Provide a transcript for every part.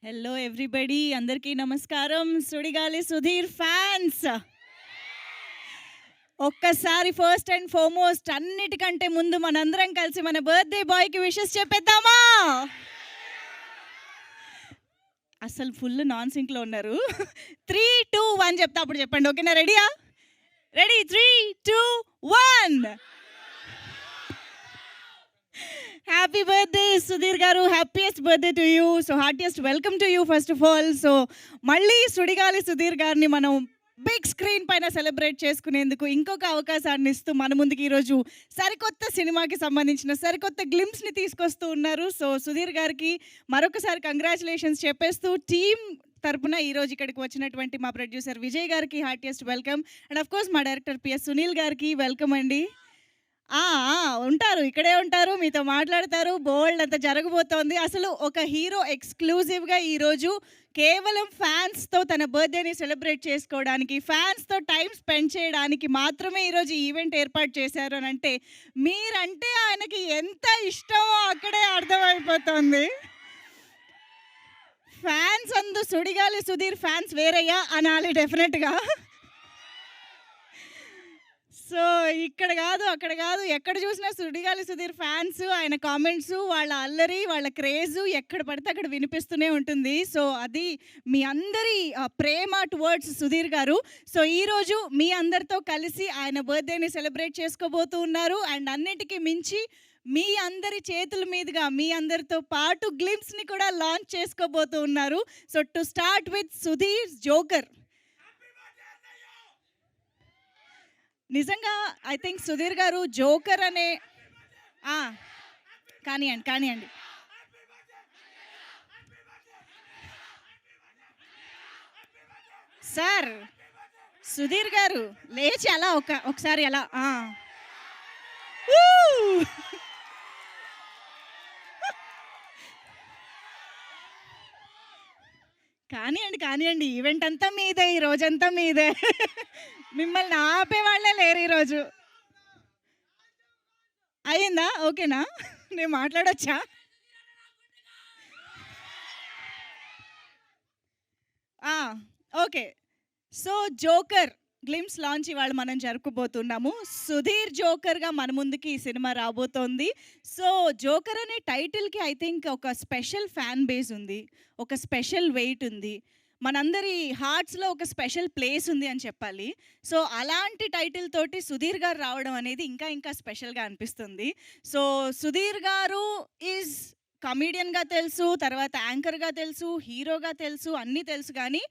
Hello everybody, అందరికీ నమస్కారం. Sudigali Sudheer fans, ఒక్కసారి ఫస్ట్ అండ్ ఫార్మోస్ట్ అన్నిటికంటే ముందు మనందరం కలిసి మన బర్త్డే బాయ్కి విషెస్ చెప్పేద్దామా? అసలు ఫుల్ నాన్ సింక్లో ఉన్నారు. 3, 2, 1 చెప్తా, అప్పుడు చెప్పండి. ఓకేనా? రెడీయా? రెడీ? 3, 2, 1. హ్యాపీ బర్త్డే సుధీర్ గారు, happiest birthday to you. So heartiest welcome to you first of all. So మళ్ళీ సుడిగాలి సుధీర్ గారిని మనం బిగ్ స్క్రీన్ పైన సెలబ్రేట్ చేసుకునేందుకు ఇంకొక అవకాశాన్ని ఇస్తూ మన ముందుకి ఈరోజు సరికొత్త సినిమాకి సంబంధించిన సరికొత్త గ్లిమ్స్ని తీసుకొస్తూ ఉన్నారు. సో సుధీర్ గారికి మరొకసారి కంగ్రాచులేషన్స్ చెప్పేస్తూ టీమ్ తరపున ఈరోజు ఇక్కడికి వచ్చినటువంటి మా ప్రొడ్యూసర్ విజయ్ గారికి heartiest welcome. And of course మా డైరెక్టర్ పిఎస్ సునీల్ గారికి వెల్కమ్ అండి. ఉంటారు, ఇక్కడే ఉంటారు, మీతో మాట్లాడతారు. బోల్డ్ అంత జరగబోతోంది. అసలు ఒక హీరో ఎక్స్క్లూజివ్గా ఈరోజు కేవలం ఫ్యాన్స్తో తన బర్త్డేని సెలబ్రేట్ చేసుకోవడానికి, ఫ్యాన్స్తో టైం స్పెండ్ చేయడానికి మాత్రమే ఈరోజు ఈ ఈవెంట్ ఏర్పాటు చేశారు అని అంటే మీరంటే ఆయనకి ఎంత ఇష్టమో అక్కడే అర్థమైపోతుంది. ఫ్యాన్స్ అందు సుడిగాలి సుధీర్ ఫ్యాన్స్ వేరయ్యా అనాలి డెఫినెట్గా. సో ఇక్కడ కాదు, అక్కడ కాదు, ఎక్కడ చూసినా సుడిగాలి సుధీర్ ఫ్యాన్స్, ఆయన కామెంట్స్, వాళ్ళ అల్లరి, వాళ్ళ క్రేజు ఎక్కడ పడితే అక్కడ వినిపిస్తూనే ఉంటుంది. సో అది మీ అందరి ప్రేమ టువర్డ్స్ సుధీర్ గారు. సో ఈరోజు మీ అందరితో కలిసి ఆయన బర్త్డేని సెలబ్రేట్ చేసుకోబోతూ ఉన్నారు. అండ్ అన్నిటికీ మించి మీ అందరి చేతుల మీదుగా మీ అందరితో పాటు గ్లిమ్స్ని కూడా లాంచ్ చేసుకోబోతూ ఉన్నారు. So to start with Sudheer joker. నిజంగా ఐ థింక్ సుధీర్ గారు జోకర్ అనే కానివ్వండి. సార్ సుధీర్ గారు లేచి అలా ఒకసారి అలా కానివ్వండి, ఈవెంట్ అంతా మీదే, ఈ రోజంతా మీదే. మిమ్మల్ని ఆపేవాళ్లే లేరు ఈరోజు. అయ్యిందా? ఓకేనా? నేను మాట్లాడొచ్చా? Okay. So joker glimpse launch ఇవాళ మనం జరుపుకోబోతున్నాము. సుధీర్ జోకర్గా మన ముందుకి ఈ సినిమా రాబోతోంది. సో జోకర్ అనే టైటిల్కి ఐ థింక్ ఒక స్పెషల్ ఫ్యాన్ బేస్ ఉంది, ఒక స్పెషల్ వెయిట్ ఉంది, మనందరి హార్ట్స్లో ఒక స్పెషల్ ప్లేస్ ఉంది అని చెప్పాలి. సో అలాంటి టైటిల్ తోటి సుధీర్ గారు రావడం అనేది ఇంకా స్పెషల్గా అనిపిస్తుంది. సో సుధీర్ గారు ఈజ్ కమీడియన్గా తెలుసు, తర్వాత యాంకర్గా తెలుసు, హీరోగా తెలుసు, అన్నీ తెలుసు. కానీ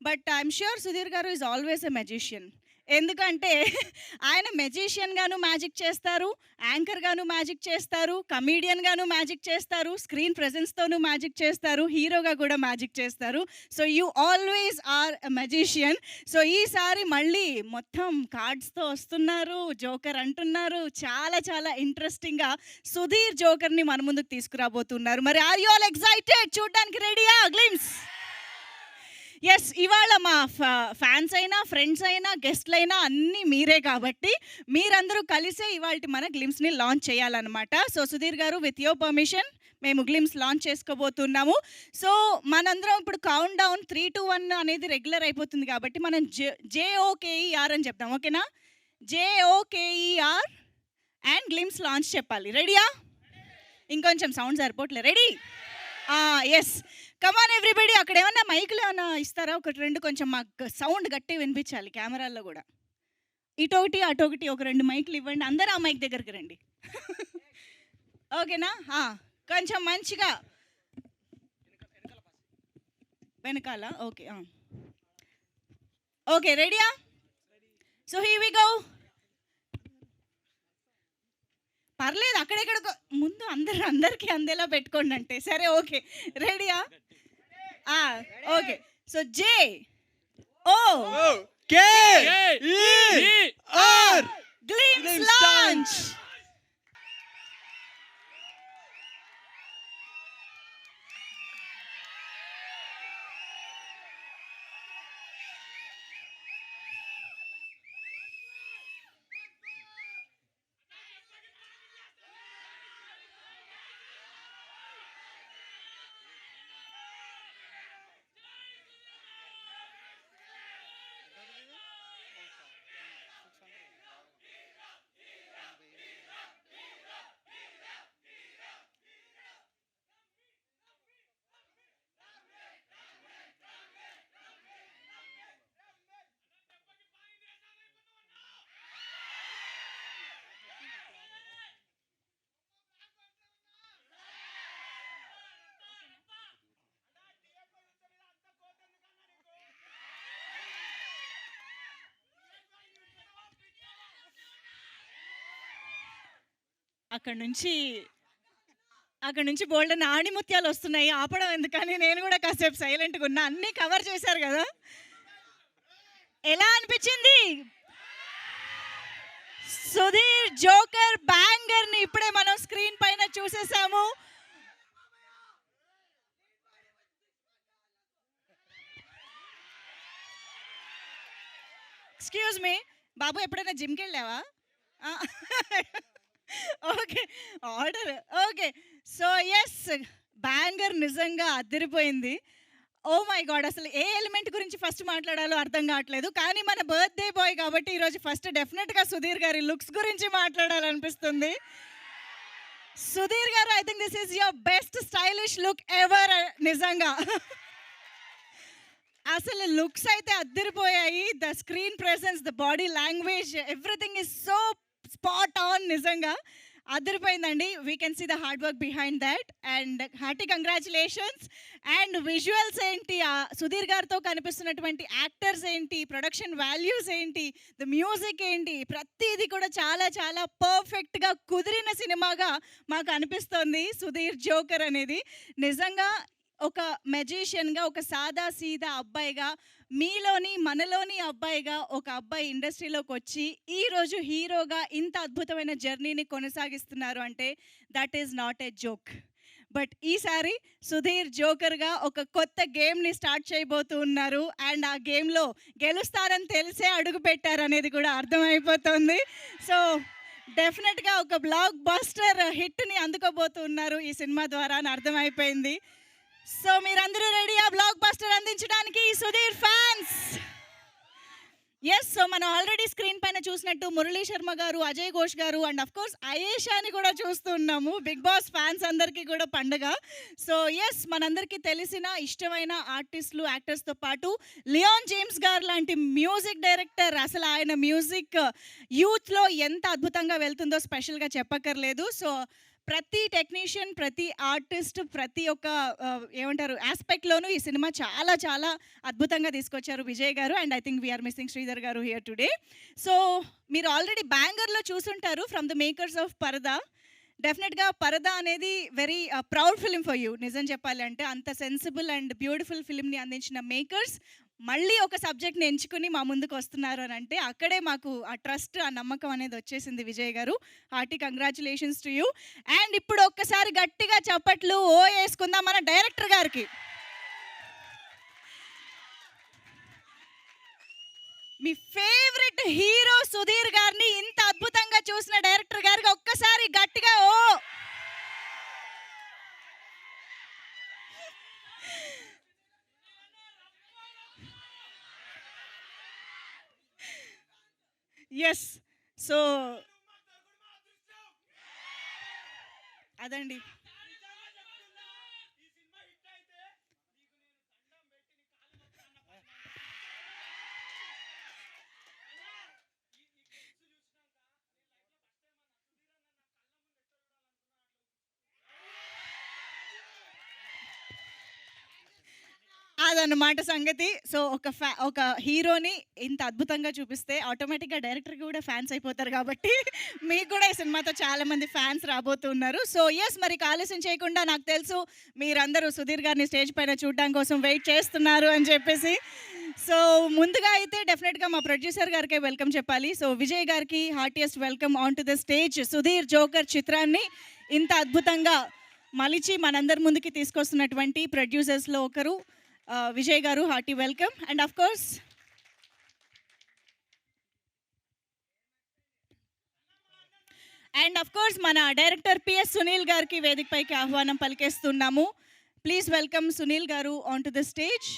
బట్ ఐఎమ్ ష్యూర్ సుధీర్ గారు ఈజ్ ఆల్వేస్ ఎ మెజిషియన్. ఎందుకంటే ఆయన మెజిషియన్గాను మ్యాజిక్ చేస్తారు, యాంకర్గాను మ్యాజిక్ చేస్తారు, కమీడియన్గాను మ్యాజిక్ చేస్తారు, స్క్రీన్ ప్రెజెన్స్తోనూ మ్యాజిక్ చేస్తారు, హీరోగా కూడా మ్యాజిక్ చేస్తారు. So you always are a magician. So ఈసారి మళ్ళీ మొత్తం కార్డ్స్తో వస్తున్నారు, జోకర్ అంటున్నారు. చాలా ఇంట్రెస్టింగ్గా సుధీర్ జోకర్ని మన ముందుకు తీసుకురాబోతున్నారు. మరి ఆర్ యూ ఆల్ ఎక్సైటెడ్? చూడడానికి రెడీయా గ్లిమ్స్? ఎస్, ఇవాళ మా ఫ్యాన్స్ అయినా, ఫ్రెండ్స్ అయినా, గెస్ట్లు అయినా అన్నీ మీరే కాబట్టి మీరందరూ కలిసే ఇవాళ మన గ్లిమ్స్ని లాంచ్ చేయాలన్నమాట. సో సుధీర్ గారు, విత్ యువర్ పర్మిషన్ మేము గ్లిమ్స్ లాంచ్ చేసుకోబోతున్నాము. సో మనందరం ఇప్పుడు కౌంట్ డౌన్ 3, 2, 1 అనేది రెగ్యులర్ అయిపోతుంది కాబట్టి మనం JOKER అని చెప్తాం. ఓకేనా? JOKER అండ్ గ్లిమ్స్ లాంచ్ చెప్పాలి. రెడీయా? ఇంకొంచెం సౌండ్ సరిపోవట్లే. రెడీ? ఎస్, కమాన్ ఎవ్రీబడి. అక్కడ ఏమన్నా మైకులు ఏమన్నా ఇస్తారా? 1, 2 కొంచెం మాకు సౌండ్ గట్టి వినిపించాలి. కెమెరాల్లో కూడా ఇటొకటి అటొకటి ఒక 2 మైకులు ఇవ్వండి. అందరూ ఆ మైక్ దగ్గరికి రండి. ఓకేనా? కొంచెం మంచిగా వెనకాల. ఓకే రెడీయా? So here we go. పర్లేదు, అక్కడెక్కడ ముందు అందరికీ అందేలా పెట్టుకోండి అంటే. సరే, ఓకే రెడీయా? Okay. So JOKER glimpse launch. అక్కడి నుంచి అక్కడి నుంచి బోల్డెన్ ఆణిముత్యాలు వస్తున్నాయి. ఆపడం ఎందుకని నేను కూడా కాసేపు సైలెంట్‌గా ఉన్నా. అన్నీ కవర్ చేశారు కదా! ఎలా అనిపించింది? సుధీర్ జోకర్ బ్యాంగర్‌ని ఇప్పుడే మనం స్క్రీన్ పైన చూసేసాము. ఎక్స్‌క్యూజ్ మీ బాబు, ఎప్పుడైనా జిమ్‌కెళ్ళావా? ఆ! Okay. Order. Okay. So, yes, banger నిజంగా అదిరిపోయింది. Oh my God! అసలు ఏ ఎలిమెంట్ గురించి ఫస్ట్ మాట్లాడాలో అర్థం కావట్లేదు. కానీ మన బర్త్‌డే బాయ్ కాబట్టి ఈరోజు ఫస్ట్ డెఫినెట్‌గా సుధీర్ గారి లుక్స్ గురించి మాట్లాడాలనిపిస్తుంది. Sudheer garu, I think this is your best stylish look ever నిజంగా. అసలు లుక్స్ అయితే అద్దిరిపోయాయి. The screen presence, the body language, everything is so spot on. నిజంగా అదిరిపోయిందండి. We can see the hard work behind that and hearty congratulations. And visuals ఏంటి, సుధీర్ గారితో కనిపిస్తున్నటువంటి actors ఏంటి, ప్రొడక్షన్ వాల్యూస్ ఏంటి, ద మ్యూజిక్ ఏంటి, ప్రతిదీ కూడా చాలా చాలా పర్ఫెక్ట్గా కుదిరిన సినిమాగా మాకు అనిపిస్తోంది సుధీర్ జోకర్ అనేది. నిజంగా ఒక మెజిషియన్‌గా, ఒక సాదా సీదా అబ్బాయిగా, మీలోని మనలోని అబ్బాయిగా ఒక అబ్బాయి ఇండస్ట్రీలోకొచ్చి ఈరోజు హీరోగా ఇంత అద్భుతమైన జర్నీని కొనసాగిస్తున్నారు అంటే that is not a joke. But ఈసారి సుధీర్ జోకర్‌గా ఒక కొత్త గేమ్‌ని స్టార్ట్ చేయబోతూ ఉన్నారు. అండ్ ఆ గేమ్‌లో గెలుస్తారని తెలిసే అడుగు పెట్టారనేది కూడా అర్థమైపోతుంది. సో, డెఫినెట్‌గా ఒక బ్లాక్ బస్టర్ హిట్‌ని అందుకోబోతూ ఉన్నారు ఈ సినిమా ద్వారా అని అర్థమైపోయింది. సో, మీరందరూ రెడీయా బ్లాక్ బస్టర్ అందించడానికి సుధీర్ ఫ్యాన్స్? యెస్. సో, మనం ఆల్రెడీ స్క్రీన్ పైన చూసినట్టు మురళీ శర్మ గారు, అజయ్ ఘోష్ గారు అండ్ ఆఫ్ కోర్స్ అయేషాని కూడా చూస్తున్నాము. బిగ్ బాస్ ఫ్యాన్స్ అందరికీ కూడా పండగ. సో, యెస్, మనందరికీ తెలిసిన ఇష్టమైన ఆర్టిస్టులు, యాక్టర్స్‌తో పాటు లియోన్ జేమ్స్ గారు లాంటి మ్యూజిక్ డైరెక్టర్, అసలు ఆయన మ్యూజిక్ యూత్‌లో ఎంత అద్భుతంగా వెళ్తుందో స్పెషల్‌గా చెప్పక్కర్లేదు. సో, ప్రతి టెక్నీషియన్, ప్రతి ఆర్టిస్ట్, ప్రతి ఒక్క ఏమంటారు ఆస్పెక్ట్‌లోనూ ఈ సినిమా చాలా చాలా అద్భుతంగా తీసుకొచ్చారు విజయ్ గారు. And I think we're missing Sridhar గారు హియర్ టుడే. సో, మీరు ఆల్రెడీ బ్యాంగర్‌లో చూసుంటారు from the makers of Paradha. డెఫినెట్‌గా పరదా అనేది very proud film for you. నిజం చెప్పాలి అంటే అంత సెన్సిబుల్ అండ్ బ్యూటిఫుల్ ఫిల్మ్‌ని అందించిన మేకర్స్ మళ్ళీ ఒక సబ్జెక్ట్‌ని ఎంచుకుని మా ముందుకు వస్తున్నారు అని అంటే అక్కడే మాకు ఆ ట్రస్ట్, ఆ నమ్మకం అనేది వచ్చేసింది విజయ్ గారు. Hearty congratulations to you. And ఇప్పుడు ఒక్కసారి గట్టిగా చప్పట్లు ఓ యేసుకుందాం మన డైరెక్టర్ గారికి. మీ ఫేవరెట్ హీరో సుధీర్ గారిని ఇంత అద్భుతంగా చూసిన డైరెక్టర్ గారికి ఒక్కసారి గట్టిగా ఓ. యెస్. సో, అదండి. అదన్నమాట సంగతి. సో, ఒక హీరోని ఇంత అద్భుతంగా చూపిస్తే ఆటోమేటిక్‌గా డైరెక్టర్‌కి కూడా ఫ్యాన్స్ అయిపోతారు కాబట్టి మీకు కూడా ఈ సినిమాతో చాలామంది ఫ్యాన్స్ రాబోతున్నారు. సో, యెస్, మరి ఆలస్యం చేయకుండా నాకు తెలుసు మీరందరూ సుధీర్ గారిని స్టేజ్ పైన చూడడం కోసం వెయిట్ చేస్తున్నారు అని చెప్పేసి. సో, ముందుగా అయితే డెఫినెట్‌గా మా ప్రొడ్యూసర్ గారికే వెల్కమ్ చెప్పాలి. సో, విజయ్ గారికి heartiest welcome on to the stage. Sudheer joker చిత్రాన్ని ఇంత అద్భుతంగా మలిచి మనందరి ముందుకి తీసుకొస్తున్నటువంటి ప్రొడ్యూసర్స్‌లో ఒకరు విజయ్ గారు. Hearty welcome. And of course మన డైరెక్టర్ పిఎస్ సునీల్ గారికి వేదికపైకి ఆహ్వానం పలికేస్తున్నాము. ప్లీజ్ వెల్కమ్ సునీల్ గారు on to the stage.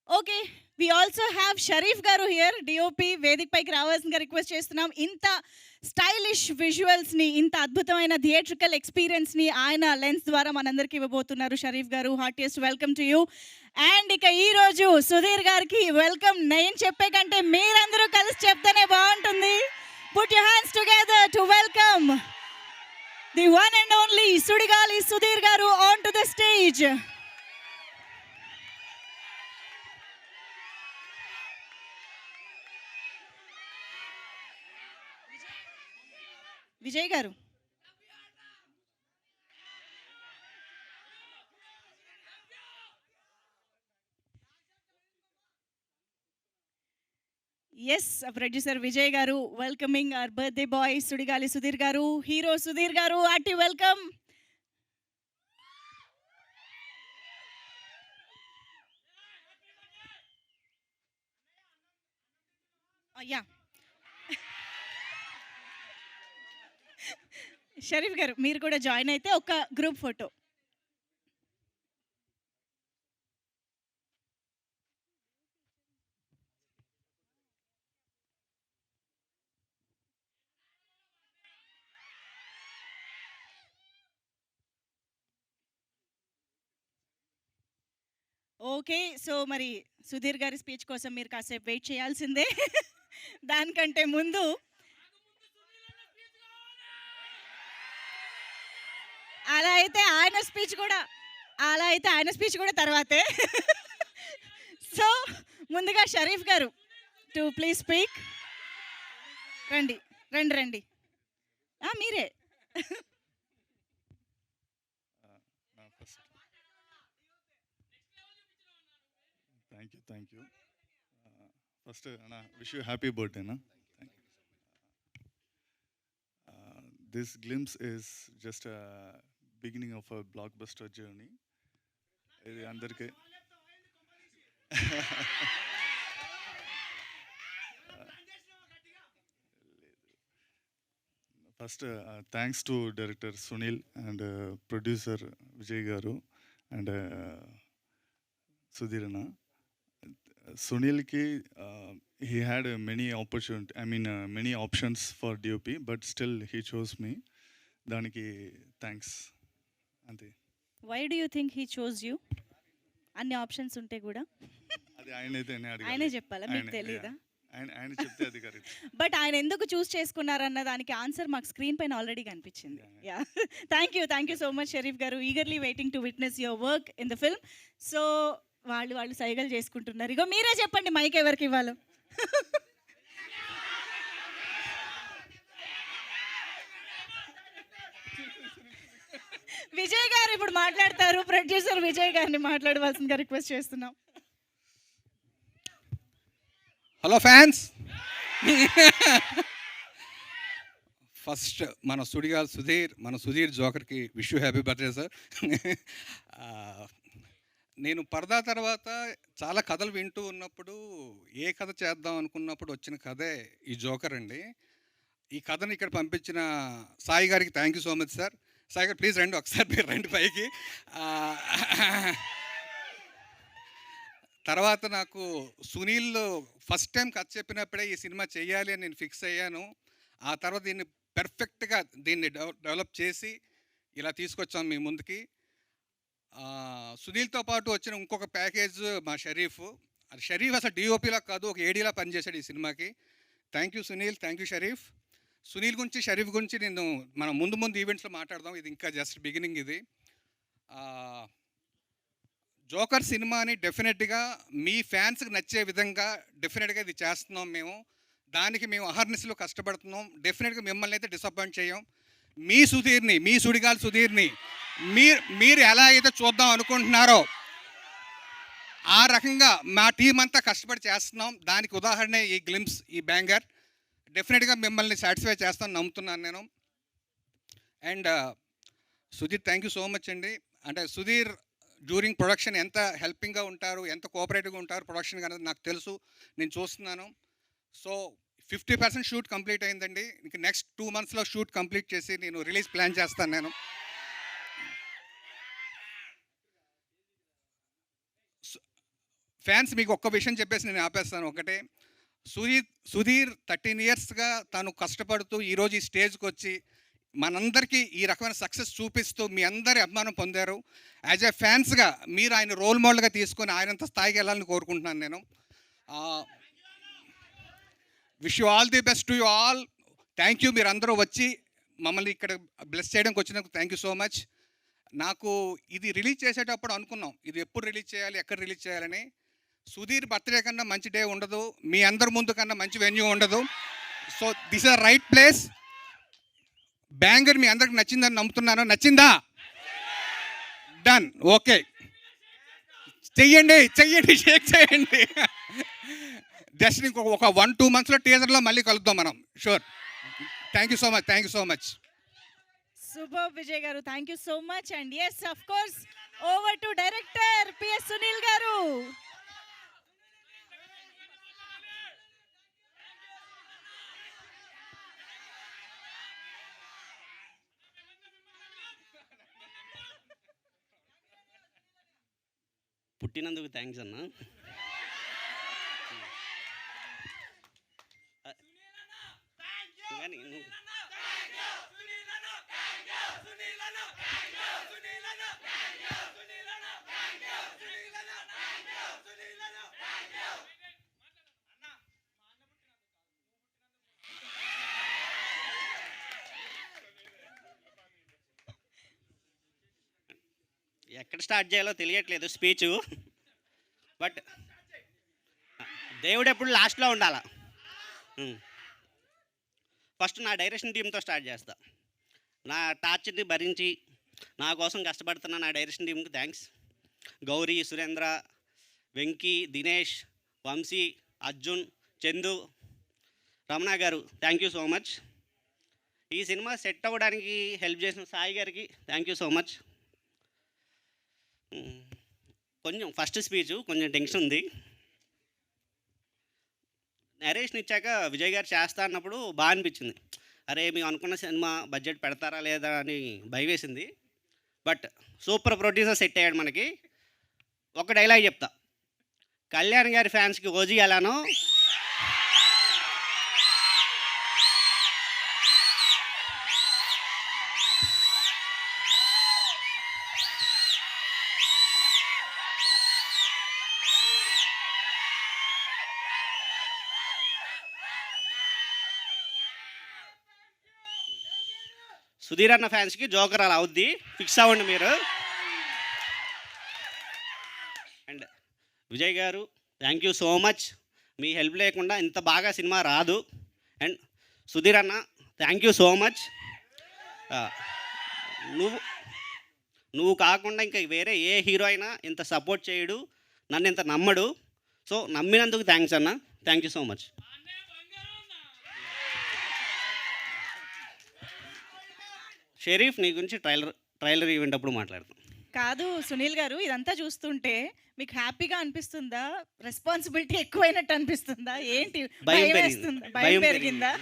Okay, we also have Sharif గారు హియర్, డిఓపి. వేదికపైకి రావాల్సిందిగా రిక్వెస్ట్ చేస్తున్నాం. ఇంత స్టైలిష్ విజువల్స్ని, ఇంత అద్భుతమైన థియేట్రికల్ ఎక్స్పీరియన్స్ని ఆయన లెన్స్ ద్వారా మనందరికీ ఇవ్వబోతున్నారు షరీఫ్ గారు. Heartiest welcome to you. And ఇక ఈరోజు సుధీర్ గారికి వెల్కమ్ నేను చెప్పే కంటే మీరందరూ కలిసి చెప్తేనే బాగుంటుంది. Put your hands together to welcome the one and only Sudigali Sudheer garu on to the stage. Vijay garu. Yes. Producer Vijay garu welcoming our birthday boy Sudigali Sudheer garu. Hero Sudheer గారు హార్టీ వెల్కమ్. యాహ్! షరీఫ్ గారు మీరు కూడా జాయిన్ అయితే ఒక గ్రూప్ ఫోటో. ఓకే. సో, మరి సుధీర్ గారి స్పీచ్ కోసం మీరు కాసేపు వెయిట్ చేయాల్సిందే. దానికంటే ముందు అలా అయితే ఆయన స్పీచ్ కూడా తర్వాతే. సో, ముందుగా షరీఫ్ గారు టు ప్లీజ్ స్పీక్. రండి. రండి. మీరే. Thank you. ఫస్ట్ అన్న విష్ యూ హ్యాపీ బర్త్డే అన్న. This glimpse is just beginning of a block buster journey. ఇది అందరికీ first thanks to director Sunil and producer Vijay గారు అండ్ సుధీర్ అన్న. సునీల్కి he had many opportunity, many options for DOP, but still he chose me. దానికి thanks అంతే. Why do you think he chose you? అన్ని options ఉంటే కూడా అది ఆయనే చెప్పాలా, మీకు తెలీదా? ఆయన చెప్తే అది కరెక్ట్. బట్ ఆయన ఎందుకు చూస్ చేసుకున్నారన్న దానికి ఆన్సర్ మాకు స్క్రీన్ పైన ఆల్రెడీ కనిపించింది. Yeah, thank you so much Sharif garu. Eagerly waiting to witness your work in the film. So వాళ్ళు సైగలు చేసుకుంటున్నారు. ఇగో మీరే చెప్పండి మైక్ ఎవరికి ఇవ్వాలో. విజయ్ గారు ఇప్పుడు మాట్లాడతారు. ప్రొడ్యూసర్ విజయ్ గారిని మాట్లాడవలసిందిగా రిక్వెస్ట్ చేస్తున్నాం. Hello fans. ఫస్ట్ మన సుధీర్ జోకర్కి wish you happy birthday sir. నేను పరదా తర్వాత చాలా కథలు వింటూ ఉన్నప్పుడు ఏ కథ చేద్దాం అనుకున్నప్పుడు వచ్చిన కథే ఈ జోకర్ అండి. ఈ కథను ఇక్కడ పంపించిన సాయి గారికి thank you so much sir. Sai గారు ప్లీజ్ రండి, ఒకసారి మీరు రండి పైకి. తర్వాత నాకు సునీల్ ఫస్ట్ టైం కథ చెప్పినప్పుడే ఈ సినిమా చేయాలి అని నేను ఫిక్స్ అయ్యాను. ఆ తర్వాత దీన్ని పెర్ఫెక్ట్గా డెవలప్ చేసి ఇలా తీసుకొచ్చాం మీ ముందుకి. సునీల్తో పాటు వచ్చిన ఇంకొక ప్యాకేజ్ మా షరీఫ్. అది షరీఫ్ అసలు డిఓపిలా కాదు, ఒక ఏడీలా పనిచేశాడు ఈ సినిమాకి. Thank you Sunil, thank you Sharif. Sunil గురించి షరీఫ్ గురించి నేను మనం ముందు ఈవెంట్స్లో మాట్లాడదాం. ఇది ఇంకా జస్ట్ బిగినింగ్. ఇది జోకర్ సినిమాని డెఫినెట్గా మీ ఫ్యాన్స్కి నచ్చే విధంగా డెఫినెట్గా ఇది చేస్తున్నాం మేము. దానికి మేము అహర్నిశలో కష్టపడుతున్నాం. డెఫినెట్గా మిమ్మల్ని అయితే డిసప్పాయింట్ చేయం. మీ సుడిగాలి సుధీర్ని మీరు ఎలా అయితే చూద్దాం అనుకుంటున్నారో ఆ రకంగా మా టీం అంతా కష్టపడి చేస్తున్నాం. దానికి ఉదాహరణ ఈ గ్లిమ్స్, ఈ బ్యాంగర్. డెఫినెట్గా మిమ్మల్ని సాటిస్ఫై చేస్తాను నమ్ముతున్నాను నేను. And Sudheer thank you so much అండి. అంటే సుధీర్ డ్యూరింగ్ ప్రొడక్షన్ ఎంత హెల్పింగ్గా ఉంటారు, ఎంత కోఆపరేటివ్గా ఉంటారు ప్రొడక్షన్ అనేది నాకు తెలుసు, నేను చూస్తున్నాను. సో 50% షూట్ కంప్లీట్ అయిందండి. ఇంక నెక్స్ట్ 2 monthsలో షూట్ కంప్లీట్ చేసి నేను రిలీజ్ ప్లాన్ చేస్తాను నేను. ఫ్యాన్స్ మీకు ఒక్క విషయం చెప్పేసి నేను ఆపేస్తాను. ఒకటే, సుధీర్ 13 yearsగా తను కష్టపడుతూ ఈరోజు ఈ స్టేజ్కి వచ్చి మనందరికీ ఈ రకమైన సక్సెస్ చూపిస్తూ మీ అందరి అభిమానం పొందారు. యాజ్ ఏ ఫ్యాన్స్గా మీరు ఆయన రోల్ మోడల్గా తీసుకొని ఆయనంత స్థాయికి వెళ్ళాలని కోరుకుంటున్నాను నేను. Wish you all the best to you all. Thank you, మీరు అందరూ వచ్చి మమ్మల్ని ఇక్కడ బ్లెస్ చేయడానికి వచ్చినందుకు థ్యాంక్ యూ సో మచ్. నాకు ఇది రిలీజ్ చేసేటప్పుడు అనుకున్నాం ఇది ఎప్పుడు రిలీజ్ చేయాలి, ఎక్కడ రిలీజ్ చేయాలని. సుధీర్ బర్త్డే కన్నా మంచి డే ఉండదు, మీ అందరి ముందు కన్నా మంచి వెన్యూ ఉండదు. So this is the right place. Banger మీ అందరికి నచ్చిందని నమ్ముతున్నాను. నచ్చిందా? డన్. ఓకే, చెయ్యండి షేక్ చేయండి. జస్ట్ ఇంకొక 1-2 monthsలో టీజర్లో మళ్ళీ కలుద్దాం మనం. Sure. Thank you so much. Super Vijay garu, thank you so much. And as of course over to director PS Sunil garu. పుట్టినందుకు థ్యాంక్స్ అన్న. కానీ ఎక్కడ స్టార్ట్ చేయాలో తెలియట్లేదు స్పీచ్. బట్ దేవుడు ఎప్పుడు లాస్ట్లో ఉండాల. ఫస్ట్ నా డైరెక్షన్ టీంతో స్టార్ట్ చేస్తా. నా టార్చర్ని భరించి నా కోసం కష్టపడుతున్న నా డైరెక్షన్ టీంకి థ్యాంక్స్. గౌరీ, సురేంద్ర, వెంకీ, దినేష్, వంశీ, అర్జున్, చందు, రమణ గారు థ్యాంక్ యూ సో మచ్. ఈ సినిమా సెట్ అవ్వడానికి హెల్ప్ చేసిన సాయి గారికి థ్యాంక్ యూ సో మచ్. కొంచెం ఫస్ట్ స్పీచ్ కొంచెం టెన్షన్ ఉంది. నరేషన్ ఇచ్చాక విజయ్ గారు చేస్తా అన్నప్పుడు బాగా అనిపించింది. అరే మేము అనుకున్న సినిమా బడ్జెట్ పెడతారా లేదా అని భయం వేసింది. బట్ సూపర్ ప్రొడ్యూసర్ సెట్ అయ్యాడు మనకి. ఒక డైలాగ్ చెప్తా, కళ్యాణ్ గారి ఫ్యాన్స్కి ఓజీ ఎలానో సుధీర్ అన్న ఫ్యాన్స్కి జోకర్ అలా అవుద్ది. ఫిక్స్ అవ్వండి మీరు. And Vijay garu thank you so much. Me help లేకుండా ఇంత బాగా సినిమా రాదు. అండ్ సుధీర్ అన్న థ్యాంక్ యూ సో మచ్. నువ్వు కాకుండా ఇంకా వేరే ఏ హీరో అయినా ఇంత సపోర్ట్ చేయడు, నన్ను ఇంత నమ్మడు. సో నమ్మినందుకు థ్యాంక్స్ అన్న. Thank you so much. Sharif నీ గురించి ట్రైలర్ ఈవెంట్ అప్పుడు మాట్లాడతాం. కాదు సునీల్ గారు, ఇదంతా చూస్తుంటే మీకు హ్యాపీగా అనిపిస్తుందా, రెస్పాన్సిబిలిటీ ఎక్కువైనట్టు అనిపిస్తుందా, ఏంటి భయం వేస్తుందా, భయం భయం పెరిగిందా?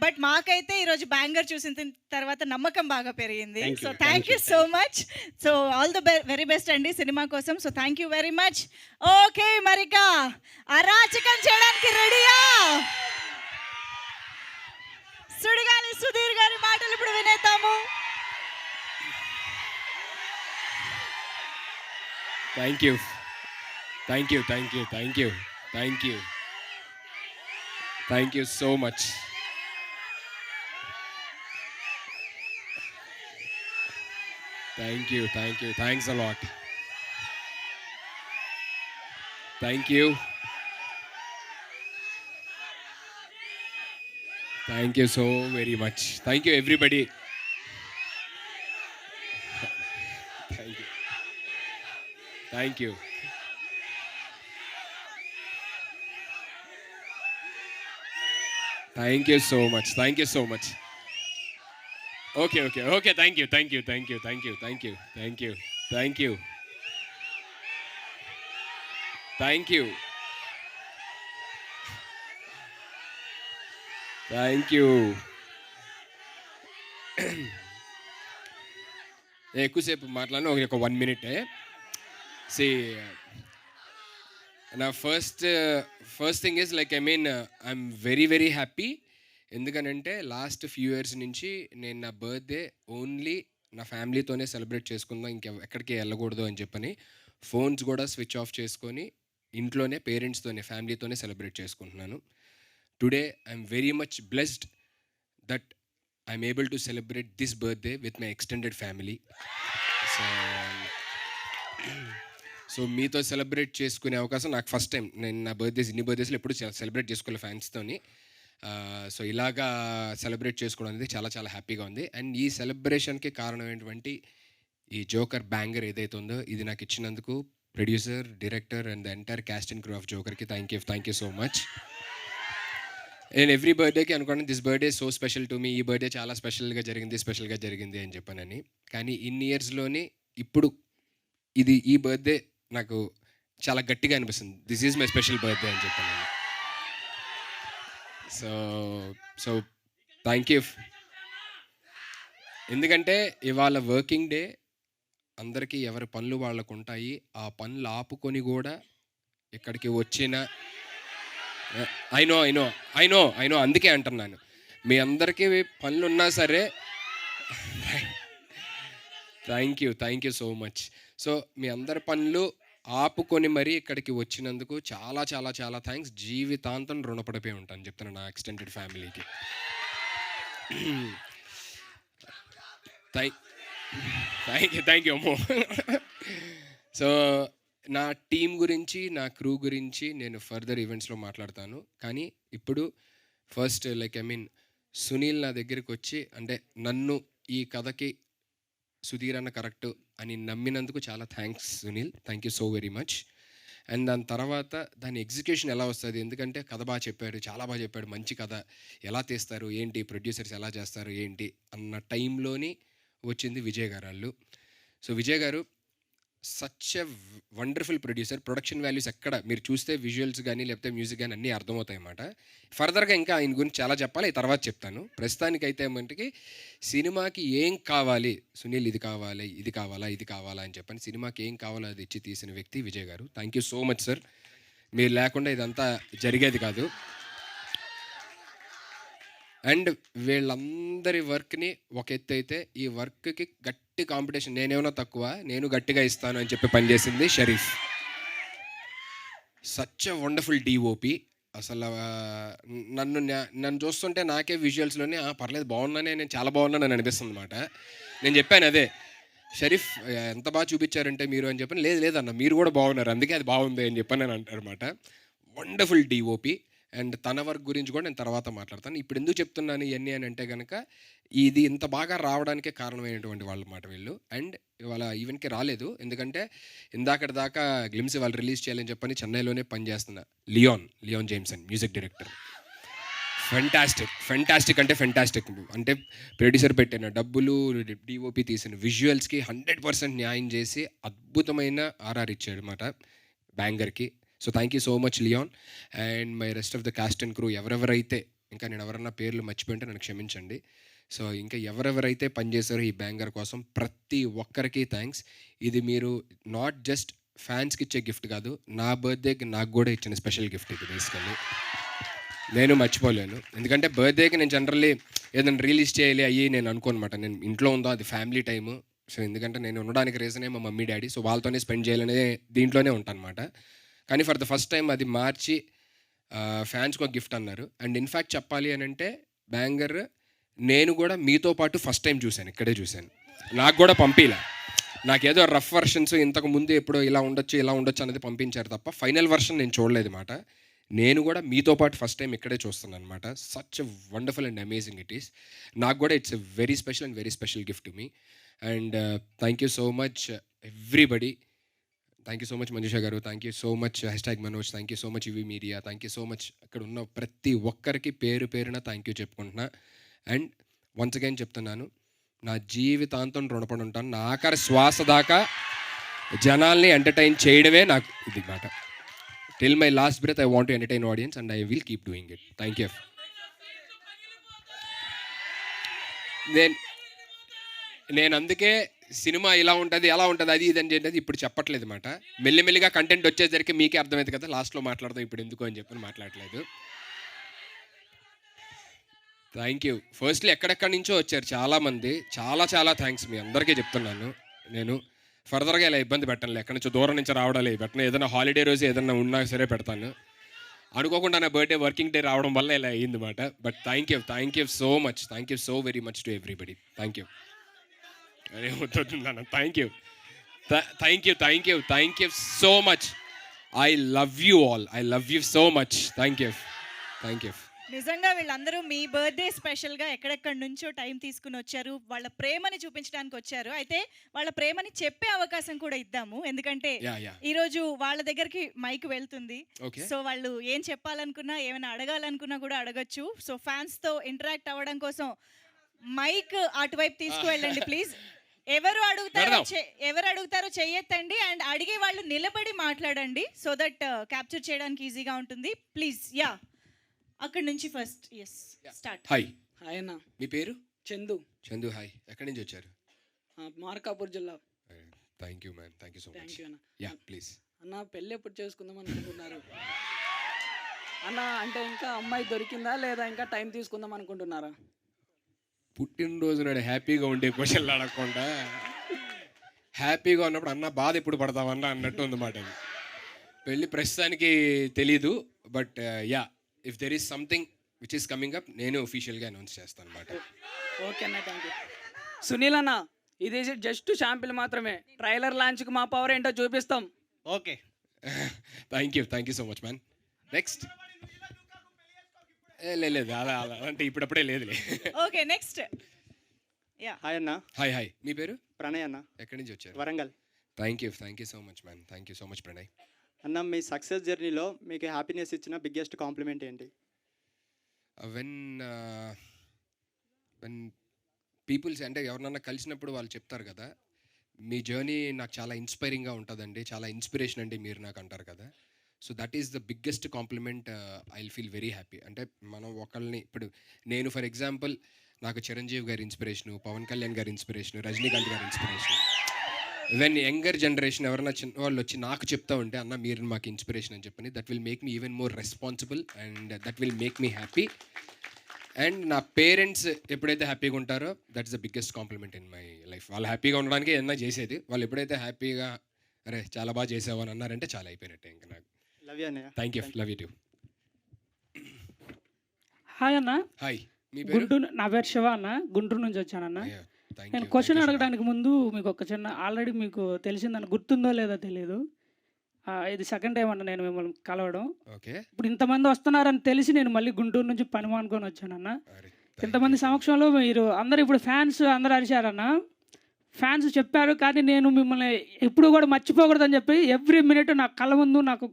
బట్ మాకైతే ఈరోజు బ్యాంగర్ చూసిన తర్వాత నమ్మకం బాగా పెరిగింది. Thank you, so thank thank you you, so much. So all the very best అండి సినిమా కోసం. So thank you very much. Okay, మరికా అరాచకం చేయడానికి రెడీయా? సుడిగాలి సుధీర్ గారి మాటలు ఇప్పుడు వినేద్దాము. Thank you. Thank you. Thank you. Thank you. Thank you. Thank you so much. Thank you. Thank you. Thanks a lot. Thank you. Thank you so very much. Thank you, everybody. Thank you. Thank you. Thank you so much. Thank you so much. Okay. Thank you. Thank you. Thank you. Thank you. Thank you. Thank you. Thank you. Thank you. Thank you. ఎక్కువసేపు మాట్లాడిన ఒక 1 minute. See, నా first thing is like I'm very happy. ఎందుకనంటే last few years నుంచి నేను నా birthday only నా ఫ్యామిలీతోనే సెలబ్రేట్ చేసుకుందాం, ఎక్కడికి వెళ్ళకూడదు అని చెప్పని ఫోన్స్ కూడా స్విచ్ ఆఫ్ చేసుకొని ఇంట్లోనే పేరెంట్స్తోనే ఫ్యామిలీతోనే సెలబ్రేట్ చేసుకుంటున్నాను. Today I'm very much blessed that I'm able to celebrate this birthday with my extended family. So మీతో సెలబ్రేట్ చేసుకునే అవకాశం నాకు ఫస్ట్ టైం. నేను నా ఇన్ని బర్త్డేస్లో ఎప్పుడు సెలబ్రేట్ చేసుకోలే ఫ్యాన్స్తోని. సో ఇలాగా సెలబ్రేట్ చేసుకోవడం అనేది చాలా చాలా హ్యాపీగా ఉంది. అండ్ ఈ సెలబ్రేషన్కి కారణమైనటువంటి ఈ జోకర్ బ్యాంగర్ ఏదైతే ఉందో ఇది నాకు ఇచ్చినందుకు producer, director and the entire cast and crew of జోకర్కి థ్యాంక్ యూ సో మచ్. నేను ఎవ్రీ బర్త్డేకి అనుకున్నాను this birthday so special to me, ఈ బర్త్డే చాలా స్పెషల్గా జరిగింది అని చెప్పానని. కానీ ఇన్ని ఇయర్స్లోని ఇప్పుడు ఈ బర్త్డే నాకు చాలా గట్టిగా అనిపిస్తుంది. This is my special birthday అని చెప్పాను. So thank you. ఎందుకంటే ఇవాళ వర్కింగ్ డే, అందరికీ ఎవరి పనులు వాళ్ళకు ఉంటాయి. ఆ పనులు ఆపుకొని కూడా ఇక్కడికి వచ్చిన ఐ నో అందుకే అంటున్నాను, మీ అందరికీ పనులు ఉన్నా సరే thank you so much. So మీ అందరి పనులు ఆపుకొని మరీ ఇక్కడికి వచ్చినందుకు చాలా చాలా చాలా థ్యాంక్స్. జీవితాంతం రుణపడిపోయి ఉంటాను చెప్తాను నా ఎక్స్టెండెడ్ ఫ్యామిలీకి. థ్యాంక్ యూ అమ్మో. సో నా టీం గురించి, నా క్రూ గురించి నేను ఫర్దర్ ఈవెంట్స్లో మాట్లాడతాను. కానీ ఇప్పుడు ఫస్ట్ సునీల్ నా దగ్గరికి వచ్చి, అంటే నన్ను ఈ కథకి సుధీర్ అన్న కరెక్ట్ అని నమ్మినందుకు చాలా thanks Sunil, thank you so very much. And దాని తర్వాత దాని ఎగ్జిక్యూషన్ ఎలా వస్తుంది, ఎందుకంటే కథ బాగా చెప్పాడు, చాలా బాగా చెప్పాడు, మంచి కథ ఎలా తీస్తారు ఏంటి, ప్రొడ్యూసర్స్ ఎలా చేస్తారు ఏంటి అన్న టైంలోని వచ్చింది విజయ్ గారు వాళ్ళు. సో విజయ్ గారు such a wonderful producer. Production values ఎక్కడ మీరు చూస్తే విజువల్స్ కానీ లేకపోతే మ్యూజిక్ కానీ అన్నీ అర్థమవుతాయి అన్నమాట. ఫర్దర్గా ఇంకా ఆయన గురించి చాలా చెప్పాలి, ఈ తర్వాత చెప్తాను. ప్రస్తుతానికైతే ఏమంటే సినిమాకి ఏం కావాలి సునీల్, ఇది కావాలా అని చెప్పని సినిమాకి ఏం కావాలో అది ఇచ్చి తీసిన వ్యక్తి Vijay garu. Thank you so much sir. మీరు లేకుండా ఇదంతా జరిగేది కాదు. అండ్ వీళ్ళందరి వర్క్ని ఒక ఎత్తు అయితే, ఈ వర్క్కి గట్టి కాంపిటీషన్, నేనేమన్నా తక్కువ, నేను గట్టిగా ఇస్తాను అని చెప్పి పనిచేసింది Sharif. Such a wonderful DOP. అసలు నన్ను చూస్తుంటే నాకే విజువల్స్లోనే పర్లేదు బాగున్నానే, నేను చాలా బాగున్నానని అనిపిస్తుంది అనమాట. నేను చెప్పాను అదే, షరీఫ్ ఎంత బాగా చూపించారంటే మీరు అని చెప్పాను. లేదన్న మీరు కూడా బాగున్నారు, అందుకే అది బాగుంది అని చెప్పాను నేను అంటారనమాట. Wonderful DOP. అండ్ తన వర్క్ గురించి కూడా నేను తర్వాత మాట్లాడతాను. ఇప్పుడు ఎందుకు చెప్తున్నాను ఇవన్నీ అని అంటే కనుక, ఇది ఇంత బాగా రావడానికే కారణమైనటువంటి వాళ్ళ మాట వీళ్ళు. అండ్ ఇవాళ ఈవెంట్కి రాలేదు, ఎందుకంటే ఇందాకటి దాకా గ్లిమ్స్ వాళ్ళు రిలీజ్ చేయాలని చెప్పని చెన్నైలోనే పనిచేస్తున్నా Leon Jameson music director. Fantastic అంటే ప్రొడ్యూసర్ పెట్టిన డబ్బులు, డిఓపి తీసిన విజువల్స్కి 100% న్యాయం చేసి అద్భుతమైన ఆర్ఆర్ ఇచ్చాడు అన్నమాట బ్యాంగర్కి. So thank you so much Leon and my rest of the cast and crew. ఎవరెవరైతే, ఇంకా నేను ఎవరన్నా పేర్లు మర్చిపోయింటే నన్ను క్షమించండి. సో ఇంకా ఎవరెవరైతే పనిచేశారో ఈ బ్యాంగర్ కోసం ప్రతి ఒక్కరికి థ్యాంక్స్. ఇది మీరు నాట్ జస్ట్ ఫ్యాన్స్కి ఇచ్చే గిఫ్ట్ కాదు, నా బర్త్డేకి నాకు కూడా ఇచ్చిన స్పెషల్ గిఫ్ట్ ఇది. బేసికల్లీ నేను మర్చిపోలేను, ఎందుకంటే బర్త్డేకి నేను జనరల్లీ ఏదైనా రిలీజ్ చేయాలి అయ్యి నేను అనుకోనమాట. నేను ఇంట్లో ఉందో అది ఫ్యామిలీ టైము. సో ఎందుకంటే నేను ఉండడానికి రీజనే మా మమ్మీ డాడీ, సో వాళ్ళతోనే స్పెండ్ చేయాలనే దీంట్లోనే ఉంటాను అనమాట. కానీ ఫర్ ద ఫస్ట్ టైం అది మార్చి ఫ్యాన్స్కి ఒక గిఫ్ట్ అన్నారు. అండ్ ఇన్ఫ్యాక్ట్ చెప్పాలి అని అంటే బ్యాంగర్ నేను కూడా మీతో పాటు ఫస్ట్ టైం చూశాను, ఇక్కడే చూశాను. నాకు కూడా పంపిలా, నాకేదో రఫ్ వర్షన్స్ ఇంతకు ముందు ఎప్పుడో ఇలా ఉండొచ్చు అనేది పంపించారు తప్ప ఫైనల్ వర్షన్ నేను చూడలేదు మాట. నేను కూడా మీతో పాటు ఫస్ట్ టైం ఇక్కడే చూస్తున్నాను అనమాట. Such wonderful and amazing it is. నాకు కూడా it's a very special gift to me. And thank you so much everybody. Thank you so much Manjusha గారు, thank you so much #Manoj, thank you so much UV media, thank you so much. అక్కడ ఉన్న ప్రతి ఒక్కరికి పేరున thank you చెప్పుకుంటున్నా. And once again చెప్తున్నాను, నా జీవితాంతం రుణపడి ఉంటాను. నా ఆఖరి శ్వాస దాకా జనాల్ని ఎంటర్టైన్ చేయడమే నాకు ఇది మాట. Till my last breath I want to entertain audience and I will keep doing it. Thank you. నేను అందుకే సినిమా ఇలా ఉంటుంది ఎలా ఉంటుంది అది ఇది అని చెప్పేది ఇప్పుడు చెప్పట్లేదు మాట. మెల్లిమెల్లిగా కంటెంట్ వచ్చేసరికి మీకే అర్థమైంది కదా, లాస్ట్లో మాట్లాడదాం ఇప్పుడు ఎందుకు అని చెప్పి మాట్లాడలేదు. Thank you. ఫస్ట్లీ ఎక్కడెక్కడి నుంచో వచ్చారు చాలామంది, చాలా థ్యాంక్స్ మీ అందరికీ చెప్తున్నాను. నేను ఫర్దర్గా ఇలా ఇబ్బంది పెట్టను, ఎక్కడి నుంచో దూరం నుంచి రావడాలే పెట్టను. ఏదైనా హాలిడే రోజు ఏదైనా ఉన్నా సరే పెడతాను. అనుకోకుండా నా బర్త్డే వర్కింగ్ డే రావడం వల్ల ఇలా అయ్యింది మాట. But thank you so much, thank you so very much to everybody. Thank you. అరే వద్దున్నాను. Thank you so much. I love you all, I love you so much. Thank you. నిజంగా వీళ్ళందరూ మీ birthday స్పెషల్‌గా ఎక్కడెక్కడి నుంచో టైం తీసుకొని వచ్చారు. వాళ్ళ ప్రేమని చూపించడానికి వచ్చారు. అయితే వాళ్ళ ప్రేమని చెప్పే అవకాశం కూడా ఇద్దాము. ఎందుకంటే యా ఈరోజు వాళ్ళ దగ్గరికి మైక్ వెళ్తుంది. ఓకే సో వాళ్ళు ఏం చెప్పాలనుకున్నా, ఏమైనా అడగాలనుకున్నా కూడా అడగొచ్చు. సో ఫ్యాన్స్‌తో ఇంటరాక్ట్ అవ్వడం కోసం మైక్ అటువైపు తీసుకువెళ్ళండి ప్లీజ్. పెడదాం. ఎవరు అడుగుతారో చెయ్యెత్తండి అండ్ అడిగే వాళ్ళు నిలబడి మాట్లాడండి. సో దట్ క్యాప్చర్ చేయడానికి ఈజీగా ఉంటుంది. ప్లీజ్ అక్కడి నుంచి ఫస్ట్ స్టార్ట్. హాయ్, హాయ్ అన్న, మీ పేరు? చందు, చందు. హాయ్, ఎక్కడి నుంచి వచ్చారు? మార్కాపూర్ జిల్లా. Thank you man, thank you so thank much. You అన్న. Yeah please. అన్న పెళ్ళి ఎప్పుడు చేసుకుందాం అనుకుంటున్నారు అన్న? అంటే ఇంకా అమ్మాయి దొరికిందా లేదా ఇంకా టైం తీసుకుందాం అనుకుంటున్నారా? పుట్టినరోజు నాడు హ్యాపీగా ఉండే క్వశ్చన్లు అడగకుండా హ్యాపీగా ఉన్నప్పుడు అన్న బాధ ఎప్పుడు పడతామన్నా అన్నట్టు ఉందన్నమాట. అది పెళ్ళి ప్రస్తుతానికి తెలీదు, but yeah if there is something which is coming up నేను ఒఫీషియల్గా అనౌన్స్ చేస్తాను అనమాట. ఓకే అన్న, థ్యాంక్ యూ. సునీల్ అన్న, ఇది జస్ట్ శాంపిల్ మాత్రమే. ట్రైలర్ లాంచ్కి మా పవర్ ఏంటో చూపిస్తాం. Okay, thank you so much man. Next లేదు అలా అంటే ఇప్పుడప్పుడే లేదులే. Okay next. హాయ్ అన్న, హాయ్ హాయ్, మీ పేరు? ప్రణయ్ అన్న, ఎక్కడి నుంచి వచ్చారు? Warangal. Thank you so much man, thank you so much Pranay. అన్న, మీ సక్సెస్ జర్నీలో మీకు హ్యాపీనెస్ ఇచ్చిన బిగ్గెస్ట్ కాంప్లిమెంట్ ఏంటి? వెన్ పీపుల్స్ అంటే ఎవరినన్నా కలిసినప్పుడు వాళ్ళు చెప్తారు కదా, మీ జర్నీ నాకు చాలా ఇన్స్పైరింగ్గా ఉంటుందండి, చాలా ఇన్స్పిరేషన్ అండి మీరు నాకు అంటారు కదా. So that is the biggest compliment. I will feel very happy. అంటే మనం ఒకళ్ళని ఇప్పుడు నేను ఫర్ ఎగ్జాంపుల్ నాకు చిరంజీవి గారి ఇన్స్పిరేషను, పవన్ కళ్యాణ్ గారి ఇన్స్పిరేషను, రజనీకాంత్ గారి ఇన్స్పిరేషన్. వెన్ యంగర్ జనరేషన్ ఎవరైనా చిన్న వాళ్ళు వచ్చి నాకు చెప్తా ఉంటే అన్న మీరు మాకు ఇన్స్పిరేషన్ అని చెప్పని, that will make me even more responsible and that will make me happy. And నా పేరెంట్స్ ఎప్పుడైతే హ్యాపీగా ఉంటారో that's the biggest compliment in my life. వాళ్ళు హ్యాపీగా ఉండడానికి ఏదైనా చేసేది, వాళ్ళు ఎప్పుడైతే హ్యాపీగా అరే చాలా బాగా చేసావు అని అన్నారంటే చాలా అయిపోయినట్టే ఇంకా నాకు. లవ్ యూ అన్నయ్య. Thank you, love you two. Hi అన్న, హాయ్, మీ పేరు? గుంటూరు. నా పేరు శివ అన్న, గుంటూరు నుంచి వచ్చానన్న. థ్యాంక్ నేను యూ. క్వశ్చన్ అడగడానికి ముందు మీకు ఒక చిన్న ఆల్రెడీ మీకు తెలిసిందని గుర్తుందో లేదో తెలియదు. ఇది సెకండ్ టైం అన్న నేను మిమ్మల్ని కలవడం. ఓకే, ఇప్పుడు ఇంతమంది వస్తున్నారని తెలిసి నేను మళ్ళీ గుంటూరు నుంచి పని మానుకొని వచ్చానన్న. ఇంతమంది సమక్షంలో మీరు అందరు ఇప్పుడు ఫ్యాన్స్ అందరూ అరిచారన్న. ఫ్యాన్స్ చెప్పారు కానీ నేను మిమ్మల్ని ఎప్పుడు కూడా మర్చిపోకూడదని చెప్పి ఎవ్రీ మినిట్ నా కళ్ళ ముందు నాకు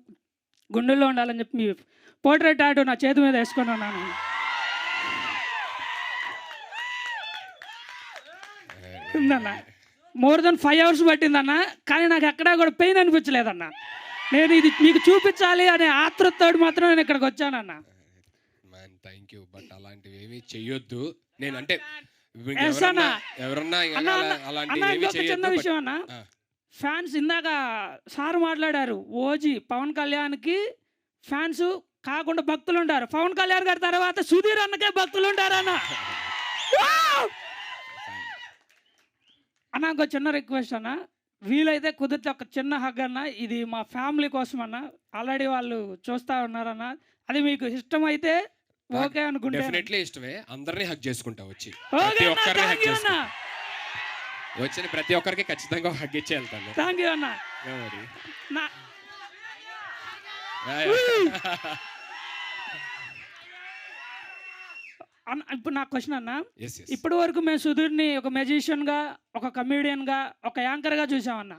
గుండెల్లో ఉండాలని చెప్పి మీ పోర్ట్రేట్ ఆర్ట్ నా చేతి మీద వేసుకొని ఉన్నాను. ఉందన్న, మోర్ దెన్ 5 hours పట్టిందన్న, కానీ నాకు ఎక్కడా కూడా పెయిన్ అనిపించలేదన్న. నేను ఇది మీకు చూపించాలి అనే ఆతృతోడు మాత్రం నేను ఇక్కడికి వచ్చానన్న. మ్యాన్ థ్యాంక్ యూ, బట్ అలాంటివి ఏమీ చెయ్యొద్దు. నేను అంటే Yes అన్న. ఎవరన్నా అన్న, అలాంటివి అన్న, ఏమీ ఇంకొక చిన్న చెయ్యొద్దు. విషయం అన్న, ఫ్యాన్స్ ఇందాక సార్ మాట్లాడారు, ఓజీ పవన్ కళ్యాణ్కి ఫ్యాన్స్ కాకుండా భక్తులు ఉంటారు. పవన్ కళ్యాణ్ గారి తర్వాత సుధీర్ అన్నకే భక్తులు ఉంటారన్న. అన్న ఇంకో చిన్న రిక్వెస్ట్ అన్న, వీలైతే కుదిరితే ఒక చిన్న హగ్ అన్న, ఇది మా ఫ్యామిలీ కోసం అన్న. ఆల్రెడీ వాళ్ళు చూస్తూ ఉన్నారన్న, అది మీకు ఇష్టమైతే ఓకే అనుకుంటే. డెఫినెట్లీ ఇష్టమే, అందరినీ హక్ చేసుకుంటా వచ్చి, ఓకే ప్రతి అన్న, ఒక్కరిని హక్ థ్యాంక్ యూ అన్న, చేసుకుంటా వచ్చిన ప్రతి ఒక్కరికి ఖచ్చితంగా హగ్ ఇచ్చి వెళ్తాను. థ్యాంక్ యూ అన్న. మరి నా అన్న ఇప్పుడు నా క్వశ్చన్ అన్న, ఎస్ ఎస్ ఇప్పటి వరకు మేము సుధీర్ని ఒక మెజిషియన్గా, ఒక కమేడియన్గా, ఒక యాంకర్గా చూసామన్న.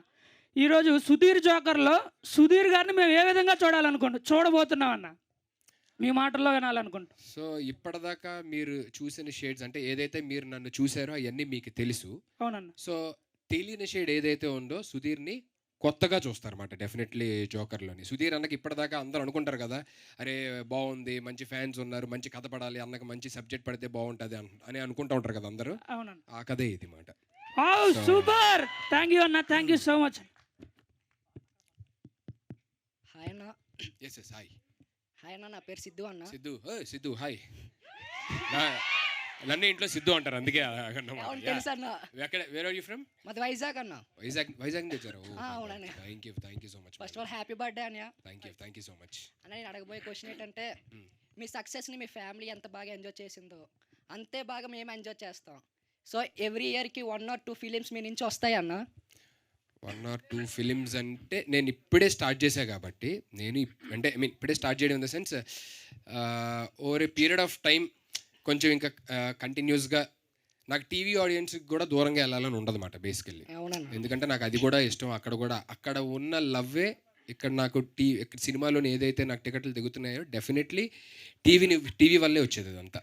ఈరోజు సుధీర్ జోకర్లో సుధీర్ గారిని మేము ఏ విధంగా చూడబోతున్నామన్న, మీ మాటల్లో వినాలనుకుంటాం. సో ఇప్పటిదాకా మీరు చూసిన షేడ్స్ అంటే ఏదైతే మీరు నన్ను చూసారో అవన్నీ మీకు తెలుసు. అవునన్న. సో తెలియని షేడ్ ఏదైతే ఉందో సుధీర్ని కొత్తగా చూస్తారన్నమాట డెఫినెట్లీ జోకర్లోని. సుధీర్ అన్నకి ఇప్పటిదాకా అందరూ అనుకుంటారు కదా, అరే బాగుంది, మంచి ఫ్యాన్స్ ఉన్నారు, మంచి కథ పడాలి, అన్నకి మంచి సబ్జెక్ట్ పడితే బాగుంటుంది అని అనుకుంటూ ఉంటారు కదా అందరూ. అవునన్న. ఆ కథే ఇది మాట. సూపర్, థ్యాంక్ యూ అన్న, thank you so much. Hi అన్న. Yes yes hi. హాయ్ అన్న, నా పేరు సిద్ధు అన్న. సిద్ధు హాయ్. నన్ను ఇంట్లో సిద్ధు అంటారు, అందుకే అవును, తెలుసు అన్న. ఎక్కడ, వేర్ ఆర్ యూ ఫ్రమ్? మాది వైజాగ్ అన్న. వైజాగ్ నుంచి వచ్చారు. అవునండి. Thank you so much. First of all happy birthday అన్నయ్య. Thank you so much. అన్న, నేను అడగబోయే క్వశ్చన్ ఏంటంటే, మీ సక్సెస్ని మీ ఫ్యామిలీ ఎంత బాగా ఎంజాయ్ చేసిందో అంతే బాగా మేము ఎంజాయ్ చేస్తాం. సో ఎవ్రీ ఇయర్కి 1 or 2 ఫిలిమ్స్ మీ నుంచి వస్తాయి అన్న. 1 or 2 ఫిలిమ్స్ అంటే నేను ఇప్పుడే స్టార్ట్ చేశా కాబట్టి అంటే ఐ మీన్ ఇప్పుడే స్టార్ట్ చేయడం in the sense over a period of time కొంచెం ఇంకా కంటిన్యూస్గా నాకు టీవీ ఆడియన్స్కి కూడా దూరంగా వెళ్ళాలని ఉండదన్నమాట బేసికల్లీ. అవునన్నా. ఎందుకంటే నాకు అది కూడా ఇష్టం. అక్కడ ఉన్న లవ్వే ఇక్కడ నాకు ఇక్కడ సినిమాలోని ఏదైతే నాకు టికెట్లు దిగుతున్నాయో డెఫినెట్లీ టీవీ వల్లే వచ్చేది అదంతా.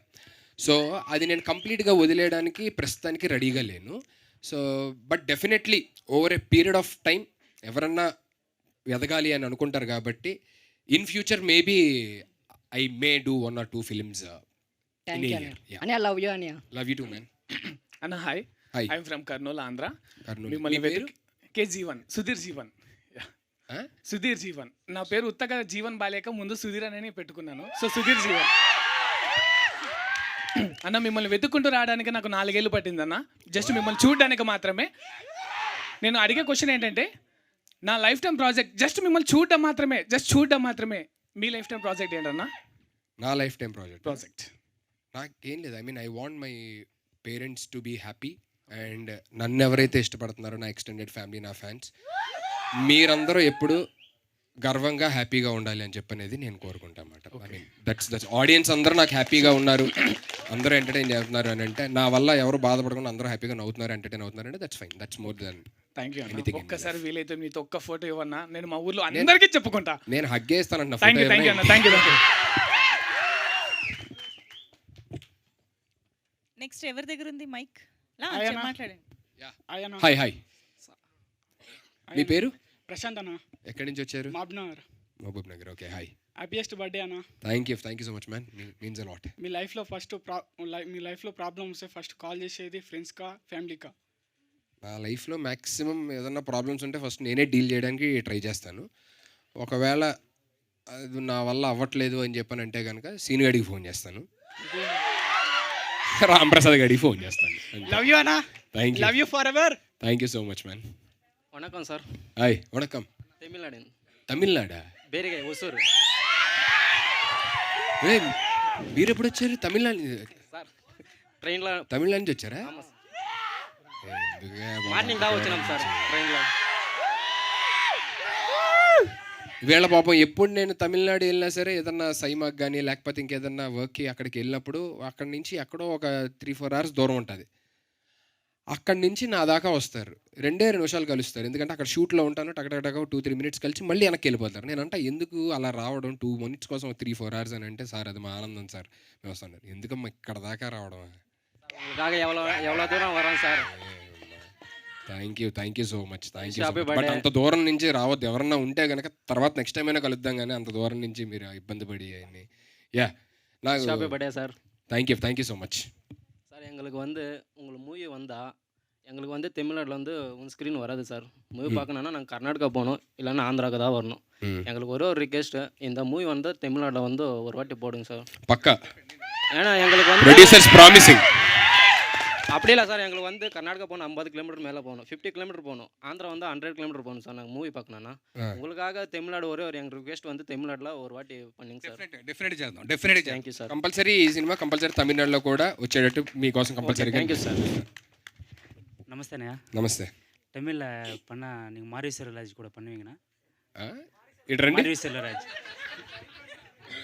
సో అది నేను కంప్లీట్గా వదిలేయడానికి ప్రస్తుతానికి రెడీగా లేను. So but definitely over a period of time ఎవరన్నా ఎదగాలి అని అనుకుంటారు కాబట్టి in future maybe I may do 1 or 2 films thank you అన్నయ్య. అన్నయ్య లవ్ యూ అన్నయ్య. Love you too man. అన్న hi, hi. I'm from Kurnool, Andhra. Kurnool. మిమ్మల్ని మీ పేరు? కేజీవన్, సుధీర్ జీవన్. ఆ? సుధీర్ జీవన్. నా పేరు ఉత్తగా జీవన్ బాలేక ముందు సుధీర్ అని పెట్టుకున్నాను. సో సుధీర్ జీవన్. అన్న మిమ్మల్ని వెతుక్కుంటూ రావడానికి నాకు 4 ఏళ్ళు పట్టిందన్న, జస్ట్ మిమ్మల్ని చూడడానికి మాత్రమే. నేను అడిగే క్వశ్చన్ ఏంటంటే, నా లైఫ్ టైం ప్రాజెక్ట్ జస్ట్ మిమ్మల్ని చూడడం మాత్రమే. మీ లైఫ్ టైం ప్రాజెక్ట్ ఏంటన్నా? నా లైఫ్ టైం ప్రాజెక్ట్ నాకేం లేదు. I mean I want my parents to be happy and నన్ను ఎవరైతే ఇష్టపడుతున్నారో నా ఎక్స్టెండెడ్ ఫ్యామిలీ, నా ఫ్యాన్స్, మీరందరూ ఎప్పుడు గర్వంగా హ్యాపీగా ఉండాలి అని చెప్పనేది నేను కోరుకుంటాను అన్నమాట. ఐ మీన్ దట్స్ ఆడియన్స్ అందరూ నాకు హ్యాపీగా ఉన్నారు, అందరూ ఎంటర్టైన్ చేస్తున్నారు అని అంటే, నా వల్ల ఎవరు బాధపడకుండా అందరూ హ్యాపీగా నవ్వుతున్నారు, ఎంటర్టైన్ అవుతున్నారు అంటే that's fine. That's more than thank you అన్న. Anything in ఒక్కసారి వీలైతే మీతో ఒక్క ఫోటో ఇవ్వన్నా, నేను మా ఊర్లో అందరికీ చెప్పుకుంటా. నేను హగ్గేస్తానంట. థ్యాంక్ యూ అన్న, థ్యాంక్ యూ. నెక్స్ట్ ఎవరి దగ్గర ఉంది మైక్? ఆయనా. మాట్లాడండి. అయ్యన్న. Hi hi. మీ పేరు? ప్రశాంత్ అన్న, ఎక్కడి నుంచి వచ్చారు? Mahabubnagar. Okay, hi. Happiest birthday అన్న. Thank you so much man, means a lot. మీ లైఫ్లో ప్రాబ్లమ్స్ ఫస్ట్ కాల్ చేసేది ఫ్రెండ్స్కా ఫ్యామిలీకా? నా లైఫ్లో మ్యాక్సిమం ఏదన్నా ప్రాబ్లమ్స్ ఉంటే ఫస్ట్ నేనే డీల్ చేయడానికి ట్రై చేస్తాను. ఒకవేళ అది నా వల్ల అవ్వట్లేదు అని చెప్పానంటే కనుక సీను గడికి ఫోన్ చేస్తాను, రాంప్రసాద్ గడికి ఫోన్ చేస్తాను. లవ్ యూ అన్న. Thank you. Love you for ever. Thank you so much man. Vanakkam sir. Hi. Vanakkam. Tamil Nadu. తమిళనాడా? బేరిగా Hosur మీరు ఎప్పుడు వచ్చారు? తమిళనాడు సార్. ట్రైన్లో తమిళనాడు నుంచి వచ్చారా? మార్నింగ్ దా వచ్చినాం సార్ ట్రైన్లో. వీళ్ళ పాపం ఎప్పుడు నేను తమిళనాడు వెళ్ళినా సరే ఏదన్నా సైమాకి కానీ లేకపోతే ఇంకేదన్నా వర్క్కి అక్కడికి వెళ్ళినప్పుడు అక్కడి నుంచి ఎక్కడో ఒక 3-4 hours దూరం ఉంటుంది. అక్కడి నుంచి నా దాకా వస్తారు, 2 నిమిషాలు కలుస్తారు. ఎందుకంటే అక్కడ షూట్లో ఉంటాను, టకటక 2-3 minutes కలిసి మళ్ళీ వెనక్కి వెళ్ళిపోతారు. నేను అంటే ఎందుకు అలా రావడం 2 minutes కోసం 3-4 hours అని అంటే, సార్ అది మా ఆనందం సార్, మేము వస్తాను. ఎందుకమ్మా ఇక్కడ దాకా రావడం? ఎవరో దూరం వరం sir. Thank you so much. But అంత దూరం నుంచి రావద్దు. ఎవరన్నా ఉంటే కనుక తర్వాత నెక్స్ట్ టైం అయినా కలుద్దాం, కానీ అంత దూరం నుంచి మీరు ఇబ్బంది పడి అయ్యి. యా, నాకు birthday sir. Thank you so much sir. எங்களுக்கு உங்களுக்கு மூவி வந்தால் எங்களுக்கு தமிழ்நாட்டில் ஸ்க்ரீன் வராது சார். மூவி பார்க்கணுன்னா நாங்கள் கர்நாடகா போகணும், இல்லைன்னா ஆந்திராவுக்கு தான் வரணும். எங்களுக்கு ஒரு ரிக்வெஸ்ட்டு, இந்த மூவி தமிழ்நாட்டில் ஒரு வாட்டி போடுங்க சார். పక్కా. ஏன்னா எங்களுக்கு ప్రొడ్యూసర్స్ ప్రామిసింగ్. அப்படி இல்லை சார், எங்களுக்கு கர்நாடகா போகணும் 50 கிலோமீட்டர் மேலே போகணும், 50 கிலோமீட்டர் போகணும். ஆந்திரா 100 கிலோமீட்டர் போகணும் சார். நாங்கள் மூவி பார்க்கணுன்னா உங்களுக்காக தமிழ்நாடு ஒரு எங்கள் ரிக்வெஸ்ட் தமிழ்நாட்டில் ஒரு வாட்டி பண்ணிங்க சார். డెఫినెట్ చేద్దాం, డెఫినెట్ చేద్దాం. Thank you sir. కంపల్సరీ ఈ సినిమా కంపల్సరీ తమిళనాడులో కూడా వచ్చేటట్టు మీకోసం కంపల్సరీ. Thank you sir. நமஸ்தேண்ணா. నమస్తే. தமிழில் பண்ணால் நீங்கள் மாரி செல்வராஜ் கூட பண்ணுவீங்கண்ணா? ఇటు రండి. மாரி செல்வராஜ்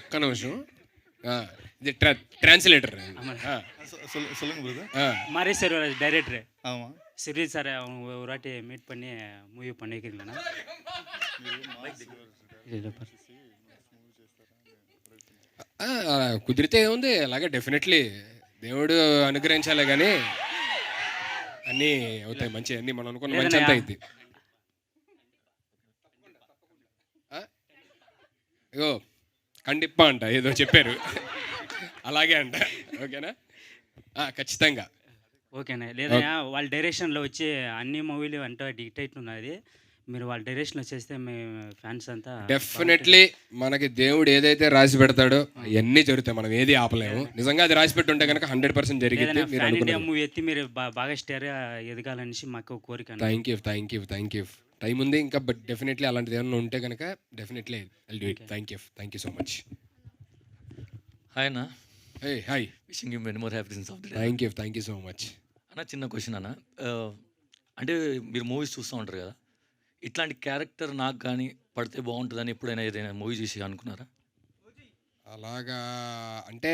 ఒక్క నిమిషం. ఇది ట్రాన్స్లేటర్. சொல்லுங்க பிரதர். மாரி செல்வராஜ் டைரக்டர். ஆமாம். சிறிது சார் அவங்க ஒரு வாட்டி மீட் பண்ணி மூவி பண்ணிக்கிறீங்களாண்ணா? కుదిరితే ఏముంది, అలాగే డెఫినెట్లీ దేవుడు అనుగ్రహించాలి, కానీ అన్నీ అవుతాయి మంచి, అన్నీ మనం అనుకున్న మంచి అంతా అయింది. ఇగో కండిప్ప అంట ఏదో చెప్పారు, అలాగే అంట. ఓకేనా? ఖచ్చితంగా ఓకేనా? లేదా వాళ్ళ డైరెక్షన్లో వచ్చి అన్ని మూవీలు అంటే డిక్టేట్ ఉన్నది, మీరు వాళ్ళ డైరెక్షన్లో చేస్తే మీ ఫ్యాన్స్ అంతా డెఫినెట్లీ మనకి దేవుడు ఏదైతే రాసి పెడతాడో అవన్నీ జరుగుతాయి, మనం ఏది ఆపలేము. నిజంగా అది రాసి పెట్టుంటే కనుక 100% జరిగింది. ఫ్యాన్ ఇండియా మూవీ ఎత్తి మీరు బాగా స్టార్ ఎదగాలనేసి మాకు కోరిక. Thank you. టైం ఉంది ఇంకా, బట్ డెఫినెట్లీ అలాంటిది ఏమన్నా ఉంటే కనుక definitely I do it. Thank you so much. Hi అన్న. Hi. Wishing you many more happiness of the day. Thank you so much. అన్న చిన్న క్వశ్చన్ అన్న, అంటే మీరు మూవీస్ చూస్తూ ఉంటారు కదా, ఇట్లాంటి క్యారెక్టర్ నాకు కానీ పడితే బాగుంటుందని ఎప్పుడైనా ఏదైనా మూవీ చూసి అనుకున్నారా? అలాగా అంటే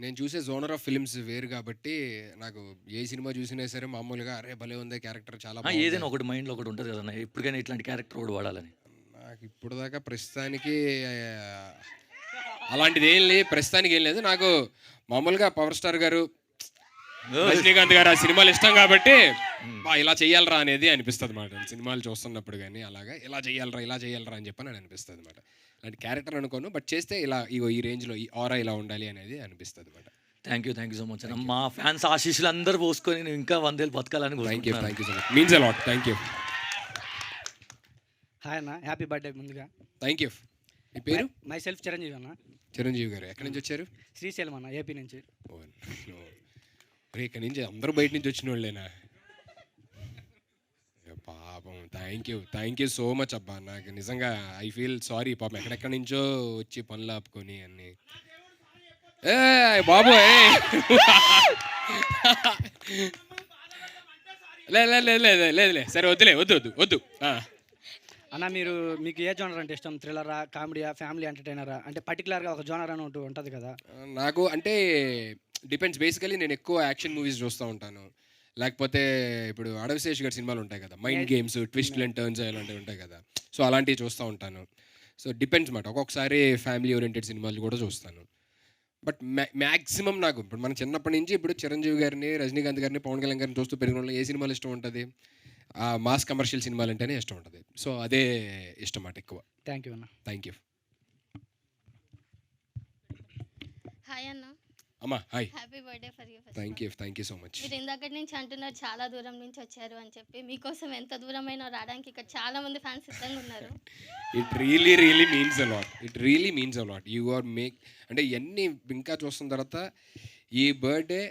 నేను చూసే జోనర్ ఆఫ్ ఫిల్మ్స్ వేరు కాబట్టి నాకు ఏ సినిమా చూసినా సరే మామూలుగా అరే భలే ఉంది క్యారెక్టర్ చాలా ఏదైనా ఒకటి మైండ్లో ఒకటి ఉంటుంది కదన్నా, ఎప్పటికైనా ఇట్లాంటి క్యారెక్టర్ కూడా వాడాలని. నాకు ఇప్పుడు దాకా ప్రస్తుతానికి అలాంటిది ఏం లేదు, ప్రస్తుతానికి ఏం లేదు. నాకు మామూలుగా పవర్ స్టార్ గారు, రజనీకాంత్ గారు ఆ సినిమాలు ఇష్టం కాబట్టి ఇలా చెయ్యాలరా అనేది అనిపిస్తుంది అన్నమాట. సినిమాలు చూస్తున్నప్పుడు కానీ అలాగా ఇలా చెయ్యాలరా అని చెప్పని అనిపిస్తుంది అనమాట. అలాంటి క్యారెక్టర్ అనుకోను, బట్ చేస్తే ఇలా ఇగో ఈ రేంజ్లో ఈ ఆరా ఇలా ఉండాలి అనేది అనిపిస్తుంది అనమాట. థ్యాంక్ యూ సో మచ్ అన్న. మా ఫ్యాన్స్ ఆశీస్సులు అందరూ పోసుకొని నేను ఇంకా 100 ఏళ్ళు బతకాలని. Thank you so much, means a lot. Thank you. Hi అన్న, హ్యాపీ బర్త్డే ముందుగా. Thank you. మీ పేరు? మై సెల్ఫ్ చిరంజీవి అన్న. చిరంజీవి గారు ఎక్కడి నుంచి వచ్చారు? శ్రీశైలం అన్న, ఏపీ నుంచి. ఇక్కడ నుంచి అందరూ బయట నుంచి వచ్చిన వాళ్ళేనా? పాపం. థ్యాంక్ యూ సో మచ్ అబ్బా. నాకు నిజంగా ఐ ఫీల్ సారీ పాపం, ఎక్కడెక్కడి నుంచో వచ్చి పనులు ఆపుకొని అన్నీ. ఏ బాబు లేదు సరే వద్దు. అన్న మీకు ఏ జోనర్ అంటే ఇష్టం? థ్రిల్లరా, కామెడీయా, ఫ్యామిలీ ఎంటర్టైనరా? అంటే పర్టికులర్గా ఒక జోనర్ అని ఉంటుంది కదా. నాకు అంటే డిపెండ్స్. బేసికలీ నేను ఎక్కువ యాక్షన్ మూవీస్ చూస్తూ ఉంటాను. లేకపోతే ఇప్పుడు అడవిశేష్ గారి సినిమాలు ఉంటాయి కదా, mind games, twist and turns అలాంటివి ఉంటాయి కదా, సో అలాంటివి చూస్తూ ఉంటాను. సో డిపెండ్స్ మాట. ఒక్కొక్కసారి ఫ్యామిలీ ఓరియంటెడ్ సినిమాలు కూడా చూస్తాను. బట్ మ్యాక్సిమం నాకు ఇప్పుడు మన చిన్నప్పటి నుంచి ఇప్పుడు చిరంజీవి గారిని, రజనీకాంత్ గారిని, పవన్ కళ్యాణ్ గారిని చూస్తూ పెరిగిన వాళ్ళు ఏ సినిమాలు ఇష్టం ఉంటుంది? మాస్ కమర్షియల్ సినిమాలు అంటేనే ఇష్టం ఉంటుంది. సో అదే ఇష్టం మాట ఎక్కువ. థ్యాంక్ యూ అన్న. Thank you. హాయ్ అన్న. అమ్మా hi. Happy birthday for you. Thank you so much. మీరు ఇందాక నుంచి అంటున్నారు చాలా దూరం నుంచి వచ్చారు అని చెప్పి. మీకోసం ఎంత దూరమైనా రావడానికి ఇక్కడ చాలా మంది ఫ్యాన్స్ సిద్ధంగా ఉన్నారు. It really means a lot. You are అంటే ఇవన్నీ ఇంకా చూస్తున్న తర్వాత ఈ బర్త్డే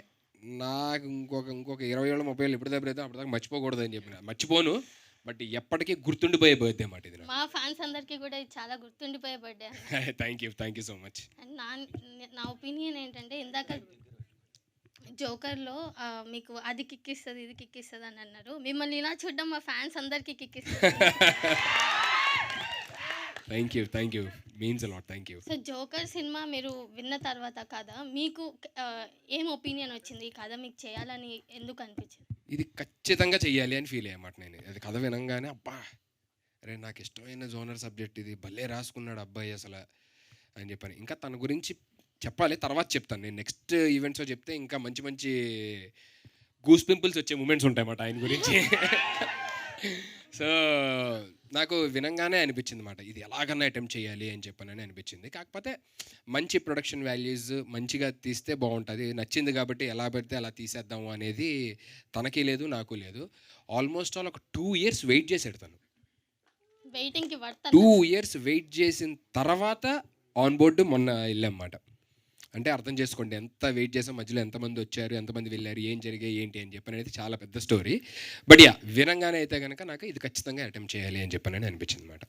నాకు ఇంకొక 20 ఏళ్ళు 30 ఏళ్ళు ఎప్పటిదాకా అప్పటిదాకా మర్చిపోకూడదు అని చెప్పిన. మర్చిపోను, బట్ ఎప్పటికీ గుర్తుండిపోయే బర్త్డే అన్నమాట ఇది. మా ఫ్యాన్స్ అందరికీ కూడా ఇది చాలా గుర్తుండిపోయే birthday. Thank you so much. నా ఒపీనియన్ ఏంటంటే, ఇందాక జోకర్లో మీకు అది కిక్కిస్తుంది ఇది కిక్కిస్తుంది అని అన్నారు. మిమ్మల్ని ఇలా చూడడం మా ఫ్యాన్స్ అందరికీ కిక్కిస్తుంది. Thank you means a lot. Thank you. So Joker cinema మీరు విన్న తర్వాత కథ మీకు ఏం ఒపీనియన్ వచ్చింది? ఈ కథ మీకు చేయాలని ఎందుకు అనిపించింది? ఇది ఖచ్చితంగా చెయ్యాలి అని ఫీల్ అయ్యమాట నేను. అది కథ వినంగానే అబ్బా అరే నాకు ఇష్టమైన జోనర్ సబ్జెక్ట్ ఇది, భలే రాసుకున్నాడు అబ్బాయి అసలు అని చెప్పని. ఇంకా తన గురించి చెప్పాలి, తర్వాత చెప్తాను నేను. నెక్స్ట్ ఈవెంట్స్లో చెప్తే ఇంకా మంచి గూస్ పింపుల్స్ వచ్చే మూమెంట్స్ ఉంటాయి అన్నమాట ఆయన గురించి. సో నాకు వినంగానే అనిపించింది అన్నమాట, ఇది ఎలాగన్నా అటెంప్ట్ చేయాలి అని చెప్పనని అనిపించింది. కాకపోతే మంచి ప్రొడక్షన్ వాల్యూస్ మంచిగా తీస్తే బాగుంటుంది. నచ్చింది కాబట్టి ఎలా పెడితే అలా తీసేద్దాము అనేది తనకి లేదు, నాకు లేదు. ఆల్మోస్ట్ ఆల్ ఒక 2 years వెయిట్ చేసాడు తను. 2 years వెయిట్ చేసిన తర్వాత ఆన్ బోర్డు మొన్న వెళ్ళామన్నమాట. అంటే అర్థం చేసుకోండి ఎంత వెయిట్ చేసాం, మధ్యలో ఎంతమంది వచ్చారు, ఎంతమంది వెళ్ళారు, ఏం జరిగాయి ఏంటి అని చెప్పి అనేది చాలా పెద్ద స్టోరీ. బట్ వినంగానే అయితే కనుక నాకు ఇది ఖచ్చితంగా అటెంప్ట్ చేయాలి అని చెప్పని అనిపించింది అనమాట.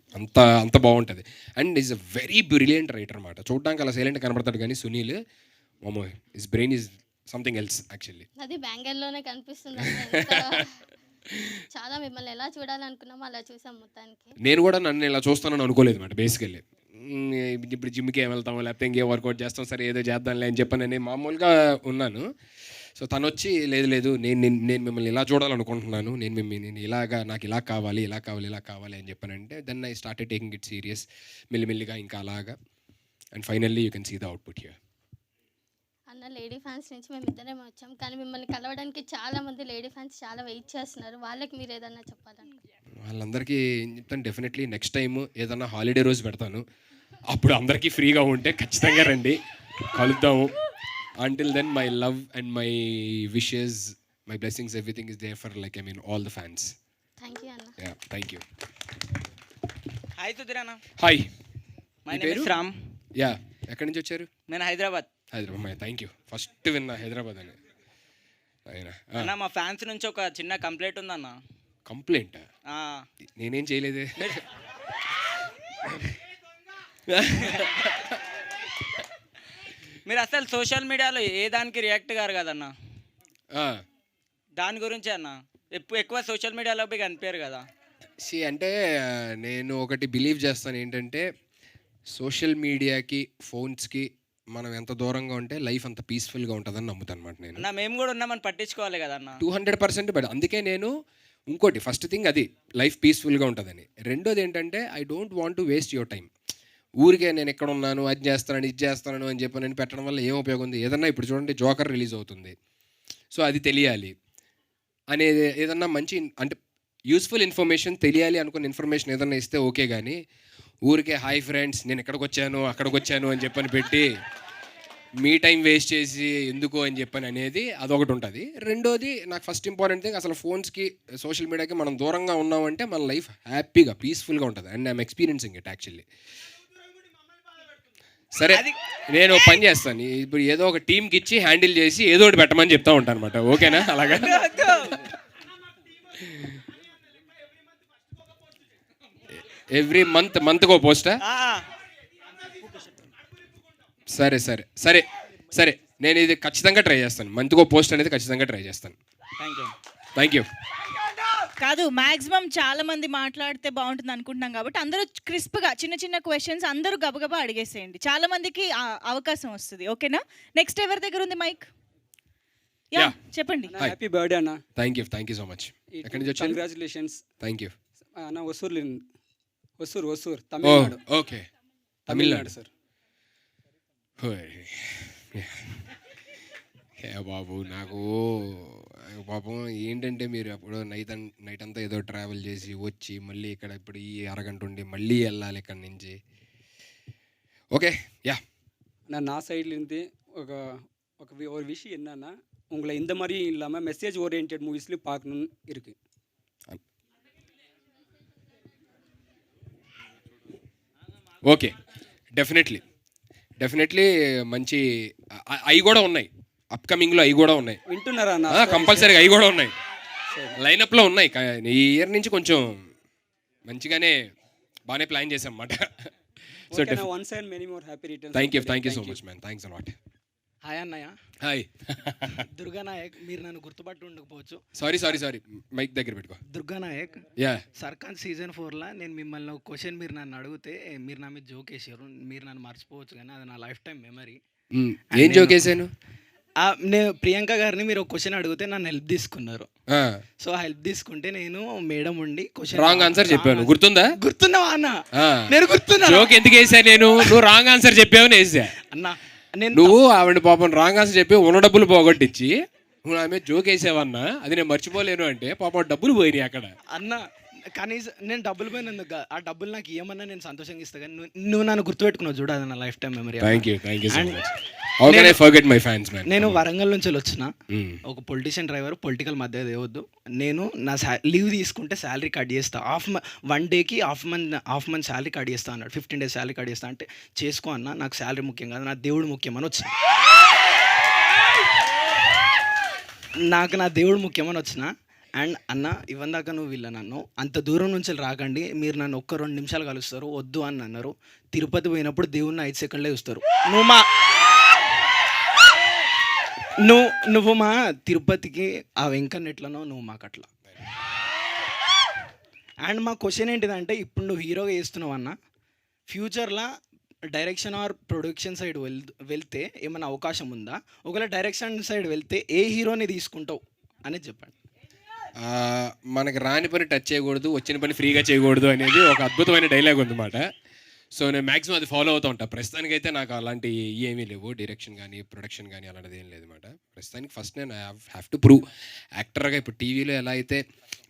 అంత బాగుంటుంది. And is a very brilliant writer అనమాట. చూడడానికి అలా సైలెంట్ కనబడతాడు కానీ సునీల్ మోమో his brain is something else actually. అది బెంగళూరులోనే కనిపిస్తుంది. చాలా మిమ్మల్ని ఎలా చూడాలనుకున్నామో అలా చూసాం మొత్తానికి. నేను కూడా నన్ను ఇలా చూస్తానని అనుకోలేదు అనమాట. బేసికల్లీ ఇప్పుడు జిమ్కి ఏం వెళ్తామో లేకపోతే ఇంకేం వర్కౌట్ చేస్తాం, సరే ఏదో చేద్దాంలే అని చెప్పని నేను మామూలుగా ఉన్నాను. సో తను వచ్చి లేదు నేను మిమ్మల్ని ఇలా చూడాలనుకుంటున్నాను, నేను ఇలాగా నాకు ఇలా కావాలి అని చెప్పానంటే then I started taking it serious. మెల్లిమెల్లిగా ఇంకా అలాగా. And finally you can see the output here. అన్న లేడీ ఫ్యాన్స్ నుంచి మేము ఇద్దరేమో వచ్చాం, కానీ మిమ్మల్ని కలవడానికి చాలా మంది లేడీ ఫ్యాన్స్ చాలా వెయిట్ చేస్తున్నారు. వాళ్ళకి మీరు ఏదన్నా చెప్పాలనుకుంటున్నారు? వాళ్ళందరికీ ఏం చెప్తాను, డెఫినెట్లీ నెక్స్ట్ టైం ఏదన్నా హాలిడే రోజు పెడతాను, అప్పుడు అందరికీ ఫ్రీగా ఉంటే ఖచ్చితంగా రండి, కలుద్దాము. Until then my love and my wishes, my blessings, everything is there for all the fans. Thank you అన్న. Yeah thank you. Hi Sudheer అన్న. Hi. My name is Ram. Yeah ఎక్కడి నుంచి వచ్చారు? నేను హైదరాబాద్. Thank you. ఫస్ట్ విన్నా హైదరాబాద్ అని. అన్న మా ఫ్యాన్స్ నుంచి ఒక చిన్న కంప్లైంట్ ఉందన్న. కంప్లైంట్? నేనేం చేయలేదే. మీరు అసలు సోషల్ మీడియాలో ఏ దానికి రియాక్ట్ గారు కదన్న, దాని గురించి అన్న ఎక్కువ సోషల్ మీడియాలో పోయి కనిపించారు కదా. అంటే నేను ఒకటి బిలీవ్ చేస్తాను ఏంటంటే సోషల్ మీడియాకి ఫోన్స్కి మనం ఎంత దూరంగా ఉంటే లైఫ్ అంత పీస్ఫుల్గా ఉంటుందని నమ్ముతాను అనమాట నేను. అన్న మేము కూడా ఉన్నామని పట్టించుకోవాలి కదా అన్న. 200% బట్ అందుకే నేను ఇంకోటి ఫస్ట్ థింగ్ అది లైఫ్ పీస్ఫుల్గా ఉంటుందని. రెండోది ఏంటంటే I don't want to waste your time. ఊరికే నేను ఎక్కడ ఉన్నాను అది చేస్తాను ఇది చేస్తాను అని చెప్పి నేను పెట్టడం వల్ల ఏం ఉపయోగం ఉంది? ఏదన్నా ఇప్పుడు చూడండి జోకర్ రిలీజ్ అవుతుంది, సో అది తెలియాలి అనేది ఏదన్నా మంచి అంటే యూస్ఫుల్ ఇన్ఫర్మేషన్ తెలియాలి అనుకున్న ఇన్ఫర్మేషన్ ఏదన్నా ఇస్తే ఓకే, కానీ ఊరికే హాయ్ ఫ్రెండ్స్ నేను ఎక్కడికి వచ్చాను అక్కడికి వచ్చాను అని చెప్పని పెట్టి మీ టైం వేస్ట్ చేసి ఎందుకు అని చెప్పని అనేది అదొకటి ఉంటుంది. రెండోది నాకు ఫస్ట్ ఇంపార్టెంట్ థింగ్ అసలు ఫోన్స్కి సోషల్ మీడియాకి మనం దూరంగా ఉన్నామంటే మన లైఫ్ హ్యాపీగా పీస్ఫుల్గా ఉంటుంది. And I'm experiencing it actually. సరే నేను పని చేస్తాను ఇప్పుడు, ఏదో ఒక టీంకి ఇచ్చి హ్యాండిల్ చేసి ఏదో ఒకటి పెట్టమని చెప్తా ఉంటాను అనమాట. ఓకేనా? అలాగా ఎవ్రీ మంత్కో పోస్టా? సరే సరే సరే సరే నేను ఇది ఖచ్చితంగా ట్రై చేస్తాను. మంత్కో పోస్ట్ అనేది ఖచ్చితంగా ట్రై చేస్తాను. Thank you. కాదు, మాక్సిమం చాలా మంది మాట్లాడితే బాగుంటుంది అనుకుంటున్నాం కాబట్టి అందరూ క్రిస్ప్గా చిన్న చిన్న క్వశ్చన్స్ అందరూ గబగబా అడిగేసేయండి, చాలా మందికి అవకాశం వస్తుంది. ఓకేనా? నెక్స్ట్ ఎవరి దగ్గర ఉంది మైక్? యా చెప్పండి. హ్యాపీ బర్త్డే అన్న. Thank you so much. ఎక్కడి నుంచి వచ్చారు? కంగ్రాచులేషన్స్. థ్యాంక్ యూ అన్న. ఒసూర్ తమిళనాడు. Okay, Tamil Nadu sir. బాబు నాకు పాపం ఏంటంటే మీరు అప్పుడు నైట్ అంతా ఏదో ట్రావెల్ చేసి వచ్చి మళ్ళీ ఇక్కడ ఇప్పుడు ఈ అరగంట ఉండి మళ్ళీ వెళ్ళాలి ఇక్కడి నుంచి. ஓகே யா நான் சைட்லேருந்து ஒரு விஷயம் என்னன்னா உங்களை இந்த மாதிரி இல்லாமல் மெசேஜ் ஓரியன்ட் மூவிஸ்லையும் பார்க்கணுன்னு இருக்குது. ఓకే, డెఫినెట్లీ మంచి అవి కూడా ఉన్నాయి, అప్కమింగ్లో అవి కూడా ఉన్నాయి. వింటున్నారా? కంపల్సరీగా అవి కూడా ఉన్నాయి, లైనప్లో ఉన్నాయి. ఈ ఇయర్ నుంచి కొంచెం మంచిగానే బాగానే ప్లాన్ చేసాం అన్నమాట. So once and many more happy returns. Thank you so much man, thanks a lot. Hi అన్నయ్య. హాయ్ దుర్గానాయక్. మీరు నన్ను గుర్తుపట్టి ఉండకపోవచ్చు. సారీ మైక్ దగ్గర పెట్టుకో. దుర్గానాయక్. యా, సర్కార్ సీజన్ 4లా నేను మిమ్మల్ని ఒక క్వశ్చన్ మీరు నన్ను అడిగితే మీరు నా మీద జోక్ వేసారు. మీరు నన్ను మర్చిపోవచ్చు కానీ అది నా లైఫ్ టైం మెమరీ. ఏం జోక్ వేసాను? నేను ప్రియాంక గారిని మీరు ఒక క్వశ్చన్ అడిగితే నన్ను హెల్ప్ తీసుకున్నారు. సో హెల్ప్ తీసుకుంటే నేను మేడం ఉండి క్వశ్చన్ రాంగ్ ఆన్సర్ చెప్పాను, గుర్తుందా? గుర్తున్నావా అన్న? నేను గుర్తున్నా. జోక్ ఎందుకు వేసా నేను? నువ్వు రాంగ్ ఆన్సర్ చెప్పావని వేసా అన్న. నువ్వు ఆవిడ పాపం రాంగ్ ఆన్సర్ చెప్పి ఉన్న డబ్బులు పోగొట్టించి నువ్వు ఆమె జోక్ వేసావన్నా, అది నేను మర్చిపోలేను అంటే పాపం డబ్బులు పోయినాయి అక్కడ. అన్న కనీసం నేను డబ్బులు పోయినందుకు ఆ డబ్బులు నాకు ఏమన్నా నేను సంతోషంగా ఇస్తా, కానీ నువ్వు నన్ను గుర్తుపెట్టుకున్నావు చూడు, అది నా life time memory. Thank you so much. How can I forget my fans man. నేను వరంగల్ నుంచి వచ్చిన ఒక పొలిటీషియన్ డ్రైవర్, పొలిటికల్ మధ్య దేవద్దు. నేను నా లీవ్ తీసుకుంటే శాలరీ కట్ చేస్తా, వన్ డేకి హాఫ్ మంత్ శాలరీ కట్ చేస్తా అన్నాడు. 15 days శాలరీ కట్ చేస్తా అంటే చేసుకో అన్న, నాకు శాలరీ ముఖ్యం కాదు, నా దేవుడు ముఖ్యం అని వచ్చిన. నాకు నా దేవుడు ముఖ్యమని వచ్చిన. అండ్ అన్న ఇవ్వందాక నువ్వు వీళ్ళ నన్ను అంత దూరం నుంచి రాకండి, మీరు నన్ను 1-2 నిమిషాలు కలుస్తారు వద్దు అని అన్నారు. తిరుపతి పోయినప్పుడు దేవుడిని 5 సెకండ్లే చూస్తారు. నువ్వు మా తిరుపతికి ఆ వెంకన్నెట్లనో నువ్వు మాకు అట్లా. అండ్ మా క్వశ్చన్ ఏంటిదంటే, ఇప్పుడు నువ్వు హీరోగా చేస్తున్నావు అన్న, ఫ్యూచర్లో డైరెక్షన్ ఆర్ ప్రొడక్షన్ సైడ్ వెళ్తే ఏమైనా అవకాశం ఉందా? ఒకవేళ డైరెక్షన్ సైడ్ వెళ్తే ఏ హీరోని తీసుకుంటావు అనేది చెప్పండి. మనకి రాని పని టచ్ చేయకూడదు, వచ్చిన పని ఫ్రీగా చేయకూడదు అనేది ఒక అద్భుతమైన డైలాగ్ ఉందన్నమాట. సో నేను మ్యాక్సిమం అది ఫాలో అవుతూ ఉంటాను. ప్రస్తుతానికైతే నాకు అలాంటి ఏమీ లేవు, డైరెక్షన్ కానీ ప్రొడక్షన్ కానీ అలాంటిది ఏం లేదన్నమాట. ప్రస్తుతానికి ఫస్ట్ నేను హ్యావ్ టు ప్రూవ్ యాక్టర్గా. ఇప్పుడు టీవీలో ఎలా అయితే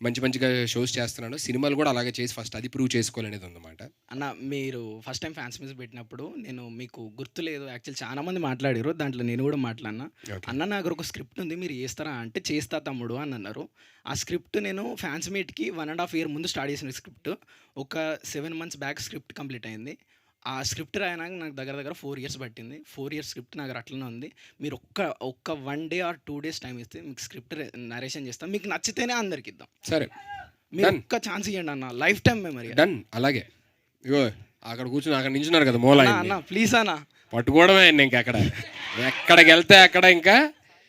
మంచిగా షోస్ చేస్తున్నాను, సినిమాలు కూడా అలాగే చేసి ఫస్ట్ అది ప్రూవ్ చేసుకోవాలనేది ఉందన్నమాట. అన్న మీరు ఫస్ట్ టైం ఫ్యాన్స్ మీస్ పెట్టినప్పుడు నేను మీకు గుర్తులేదు, యాక్చువల్ చాలా మంది మాట్లాడారు, దాంట్లో నేను కూడా మాట్లాడినా. అన్న నా దగ్గర ఒక స్క్రిప్ట్ ఉంది, మీరు చేస్తారా అంటే చేస్తా తమ్ముడు అని అన్నారు. ఆ స్క్రిప్ట్ నేను ఫ్యాన్స్ మీట్కి 1.5 year ముందు స్టార్ట్ చేసిన స్క్రిప్ట్. ఒక 7 months బ్యాక్ స్క్రిప్ట్ కంప్లీట్ అయింది. ఆ స్క్రిప్ట్ రాయడానికి నాకు దగ్గర 4 years పట్టింది. 4 years స్క్రిప్ట్ నాకు అట్లనే ఉంది. మీరు ఒక్క 1 day or 2 days టైం ఇస్తే మీకు స్క్రిప్ట్ నరేషన్ చేస్తాం, మీకు నచ్చితేనే అందరికి ఇద్దాం. సరే, మీరు ఒక్క ఛాన్స్ ఇవ్వండి అన్న, లైఫ్ టైం మెమరీ. డన్. అలాగే ఇగో అక్కడ కూర్చుని అక్కడ నించున్నారు కదా మూల, అన్న ప్లీజ్ అన్న పట్టుకోవడమే. ఇంకా అక్కడ ఎక్కడికి వెళ్తే అక్కడ ఇంకా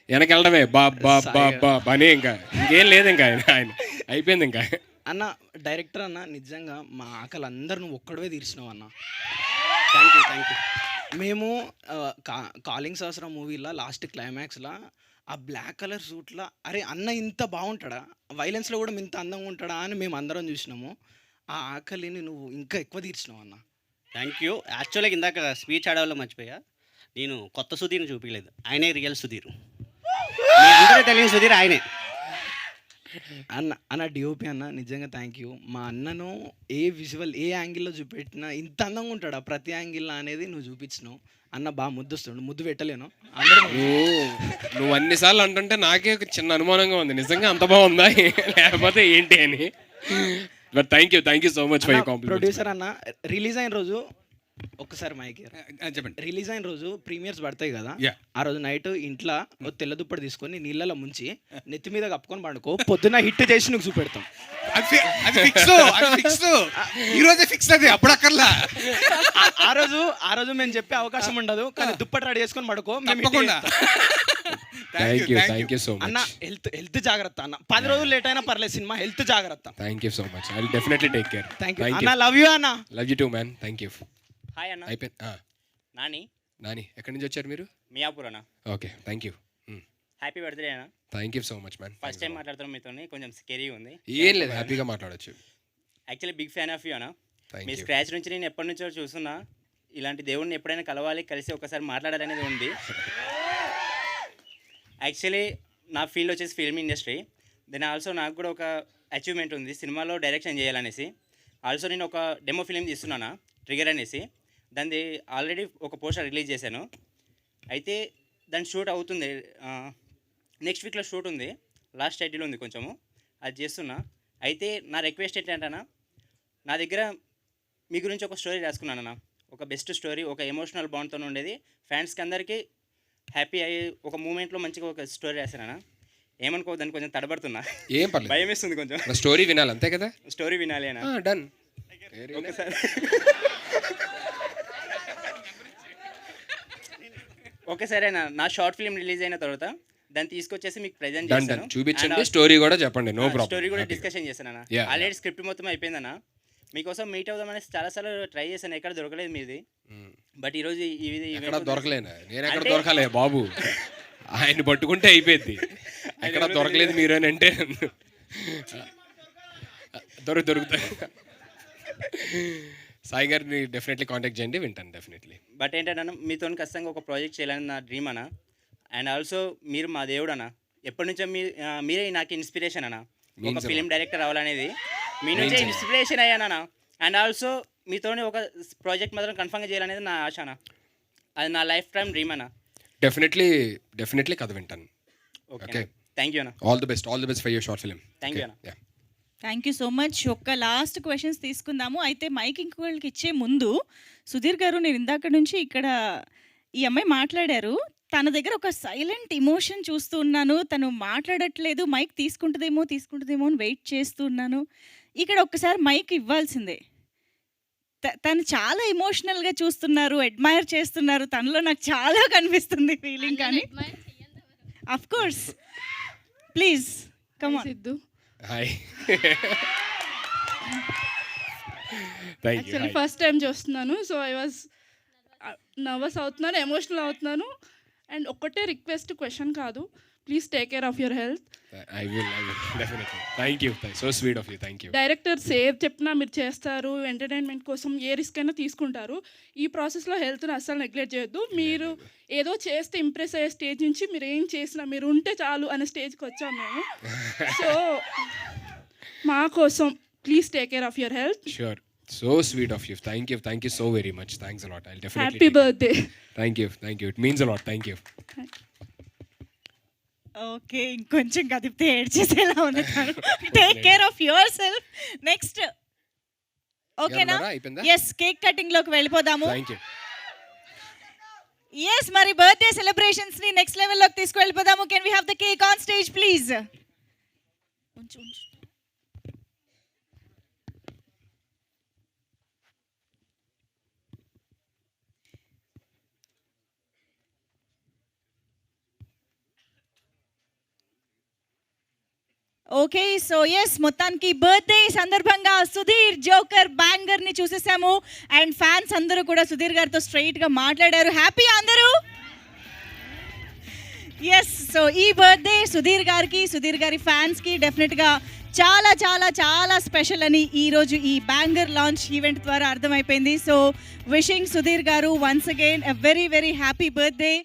వెనకెళ్ళడమే, బా బా బా బా అని ఇంకా ఇంకేం లేదు ఇంకా ఆయన అయిపోయింది ఇంకా. అన్న డైరెక్టర్ అన్న నిజంగా మా ఆకలి అందరు నువ్వు ఒక్కడవే తీర్చినావు అన్న. Thank you. మేము కాలింగ్ సహస్ర మూవీలో లాస్ట్ క్లైమాక్స్లో ఆ బ్లాక్ కలర్ సూట్లో అరే అన్న ఇంత బాగుంటాడా, వైలెన్స్లో కూడా ఇంత అందంగా ఉంటాడా అని మేము అందరం చూసినాము. ఆ ఆకలిని నువ్వు ఇంకా ఎక్కువ తీర్చినావు అన్న. Thank you. యాక్చువల్గా ఇందాక స్పీచ్ ఆడవాళ్ళు మర్చిపోయా, నేను కొత్త సుధీర్ని చూపించలేదు, ఆయనే రియల్ సుధీర్. మీ అందరూ తెలియని సుధీర్ ఆయనే. అన్న డిఓపి అన్న నిజంగా థ్యాంక్ యూ. మా అన్నను ఏ విజువల్ ఏ యాంగిల్లో చూపెట్టినా ఇంత అందంగా ఉంటాడా ప్రతి యాంగిల్లో అనేది నువ్వు చూపించినావు అన్న. బాగా ముద్దొస్తుండు, ముద్దు పెట్టలేను అందరూ. నువ్వు అన్నిసార్లు అంటుంటే నాకే ఒక చిన్న అనుమానంగా ఉంది, నిజంగా అంత బాగుందా లేకపోతే ఏంటి అని. But thank you so much for your compliment. Producer అన్న రిలీజ్ అయిన రోజు ఒక్కసారి మైక్ చెప్పండి. రిలీజ్ అయిన రోజు ప్రీమియర్స్ పడతాయి కదా, Yeah. ఆ రోజు నైట్ ఇంట్లో ఓ తెల్ల దుప్పటి తీసుకొని నీళ్ళలో ముంచి నెత్తి మీద కప్పుకొని పండుకో, పొద్దున్న హిట్ చేసి నువ్వు చూపెడతాం. అది ఫిక్స్. ఈ రోజే ఫిక్స్ అది, అప్పుడక్కర్లా. ఆ రోజు మేము చెప్పే అవకాశం ఉండదు, కానీ దుప్పటి రెడీ చేసుకొని పడుకో. తప్పకుండా. థ్యాంక్ యూ సో అన్న మచ్. హెల్త్ జాగ్రత్త అన్న. 10 రోజులు లేట్ అయినా పర్లేదు, సినిమా హెల్త్ జాగ్రత్త. Thank you so much. I will definitely take care. Thank you అన్న. లవ్ యూ అన్న. Love you too man. Thank you. Hi అన్న. అయిపోయింది. నాని ఎక్కడి నుంచి వచ్చారు మీరు? మియాపూర్ అన్న. Okay thank you. Happy birthday అన్న. Thank you so much man. First time మాట్లాడుతున్నాం మీతో, కొంచెం స్కేరీగా ఉంది. ఏం లేదు, హ్యాపీగా మాట్లాడచ్చు. Actually big fan of you అన్న. థ్యాంక్ మీ యూ. స్క్రాచ్ నుంచి నేను ఎప్పటి నుంచో చూస్తున్నా, ఇలాంటి దేవుడిని ఎప్పుడైనా కలవాలి, కలిసి ఒకసారి మాట్లాడాలనేది ఉంది. యాక్చువల్లీ నా ఫీల్డ్ వచ్చేసి ఫిల్మ్ ఇండస్ట్రీ. దెన్ ఆల్సో నాకు కూడా ఒక అచీవ్మెంట్ ఉంది, సినిమాలో డైరెక్షన్ చేయాలనేసి. ఆల్సో నేను ఒక డెమో ఫిలిం తీస్తున్నాను, ట్రిగర్ అనేసి. దాన్ని ఆల్రెడీ ఒక పోస్టర్ రిలీజ్ చేశాను. అయితే దాని షూట్ అవుతుంది, నెక్స్ట్ వీక్లో షూట్ ఉంది. లాస్ట్ టైటిల్ ఉంది కొంచెము, అది చేస్తున్నా. అయితే నా రిక్వెస్ట్ ఏంటంటేనా, నా దగ్గర మీ గురించి ఒక స్టోరీ రాసుకున్నాను, ఒక బెస్ట్ స్టోరీ, ఒక ఎమోషనల్ బాండ్తో ఉండేది, ఫ్యాన్స్కి అందరికీ హ్యాపీ అయ్యి ఒక మూమెంట్లో మంచిగా ఒక స్టోరీ రాశాను. ఏమనుకో, దాన్ని కొంచెం తడబడుతున్నా, ఏం పర్లేదు, భయం వేస్తుంది కొంచెం. స్టోరీ వినాలి అంతే కదా. స్టోరీ వినాలి అన్న. డన్. ఒకసారి ఓకేసారేనా, నా షార్ట్ ఫిల్మ్ రిలీజ్ అయిన తర్వాత దాన్ని తీసుకొచ్చేసి మీకు ప్రెజెంట్ చేస్తాను. చూపించండి, స్టోరీ కూడా చెప్పండి. No problem. స్టోరీ కూడా డిస్కషన్ చేస్తాను. ఆల్రెడీ స్క్రిప్ట్ మొత్తం అయిపోయిందన్న. మీకోసం మీట్ అవుదామని చాలాసార్లు ట్రై చేశాను, ఎక్కడ దొరకలేదు మీది. బట్ ఈరోజు ఎక్కడ దొరకలేనా? నేను ఎక్కడ దొరకలే బాబు, ఆయన పట్టుకుంటే అయిపోయింది. ఎక్కడ దొరకలేదు మీరు అని అంటే దొరుకుతాయి. సాయి గారిని డెఫినెట్లీ కాంటాక్ట్ చేయండి, వింటాను డెఫినెట్లీ. బట్ ఏంటంటే మీతో ఖచ్చితంగా ఒక ప్రాజెక్ట్ చేయాలని నా డ్రీమ్ అన్న. అండ్ ఆల్సో మీరు మా దేవుడు అన్న. ఎప్పటి నుంచో మీరే నాకు ఇన్స్పిరేషన్ అన్న, ఒక ఫిలిం డైరెక్టర్ అవ్వాలనేది మీ నుంచే ఇన్స్పిరేషన్ అయ్యానన్న. అండ్ ఆల్సో మీతోనే ఒక ప్రాజెక్ట్ మాత్రం కన్ఫర్మ్గా చేయాలనేది నా ఆశ అన్న. అది నా లైఫ్ టైం డ్రీమ్ అన్న. డెఫినెట్లీ కథ వింటాను. ఓకే, థ్యాంక్ యూ అన్న. All the best for your short film. Thank you అన్న. Thank you so much. ఒక లాస్ట్ క్వశ్చన్స్ తీసుకుందాము. అయితే మైక్ ఇంకోళ్ళకి ఇచ్చే ముందు సుధీర్ గారు, నేను ఇందాక నుంచి ఇక్కడ ఈ అమ్మాయి మాట్లాడారు, తన దగ్గర ఒక సైలెంట్ ఇమోషన్ చూస్తూ ఉన్నాను. తను మాట్లాడట్లేదు, మైక్ తీసుకుంటుందేమో అని వెయిట్ చేస్తూ ఉన్నాను. ఇక్కడ ఒక్కసారి మైక్ ఇవ్వాల్సిందే. తను చాలా ఎమోషనల్గా చూస్తున్నారు, అడ్మైర్ చేస్తున్నారు. తనలో నాకు చాలా కనిపిస్తుంది ఫీలింగ్. కానీ of course, please come on. Siddhu, hi. Actually first time చూస్తున్నాను, సో ఐ వాజ్ నర్వస్ అవుతున్నాను, ఎమోషనల్ అవుతున్నాను. అండ్ ఒక్కటే రిక్వెస్ట్, క్వశ్చన్ కాదు, please take care of your health. I will definitely. Thank you. So sweet of you. Thank you. Directors ఏది చెప్పినా మీరు చేస్తారు, entertainment కోసం ఏ రిస్క్ అయినా తీసుకుంటారు. ఈ ప్రాసెస్లో హెల్త్ని అస్సలు నెగ్లెక్ట్ చేయొద్దు. మీరు ఏదో చేస్తే ఇంప్రెస్ అయ్యే స్టేజ్ నుంచి మీరు ఏం చేసినా మీరు ఉంటే చాలు అనే స్టేజ్కి వచ్చాం మేము. సో మా కోసం please take care of your health. Sure. So sweet of you. Thank you so very much. Thanks a lot. I'll definitely. Happy birthday. Thank you. It means a lot. Thank you. Okay, ఇంకొంచెం కదిపితే ఏడ్చేసేలా ఉంది. Take care of yourself. Next ఓకేనా? Yes, cake cutting లోకి వెళ్ళిపోదాము. Thank you. Yes, మరి birthday celebrations ని next level లోకి తీసుకువెళ్ళిపోదాము. Can we have the cake on stage please? Okay. So yes, మొత్తానికి బర్త్‌డే సందర్భంగా సుధీర్ జోకర్ బ్యాంగర్‌ని చూసేసాము. అండ్ ఫ్యాన్స్ అందరూ కూడా సుధీర్ గారితో స్ట్రెయిట్‌గా మాట్లాడారు. హ్యాపీయా అందరూ? యెస్. సో ఈ బర్త్‌డే సుధీర్ గారికి, సుధీర్ గారి ఫ్యాన్స్‌కి డెఫినెట్‌గా చాలా చాలా చాలా స్పెషల్ అని ఈరోజు ఈ బ్యాంగర్ లాంచ్ ఈవెంట్ ద్వారా అర్థమైపోయింది. సో విషింగ్ సుధీర్ గారు once again a very very happy birthday.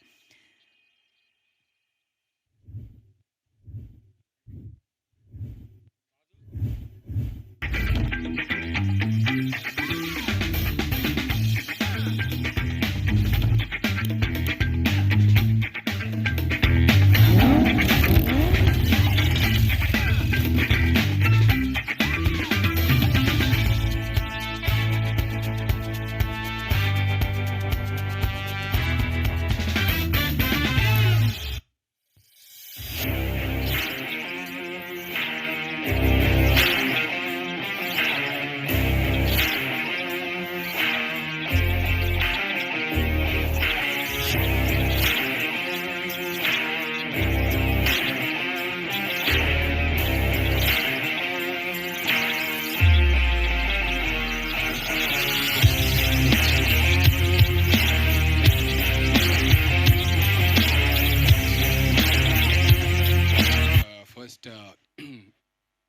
First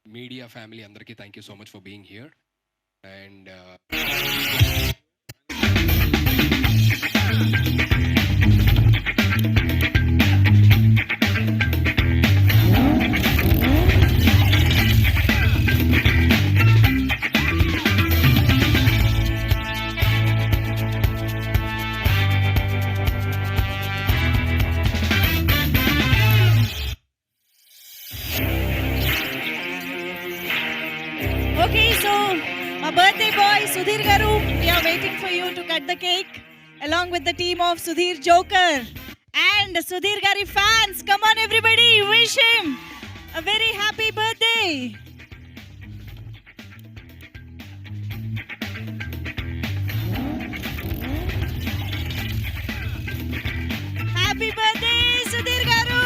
media family అందరికీ thank you so much for being here and Okay, so my birthday boy Sudhir Garu, we are waiting for you to cut the cake along with the team of Sudhir Joker and Sudhir Gari fans. Come on everybody, wish him a very happy birthday. Happy birthday Sudhir Garu.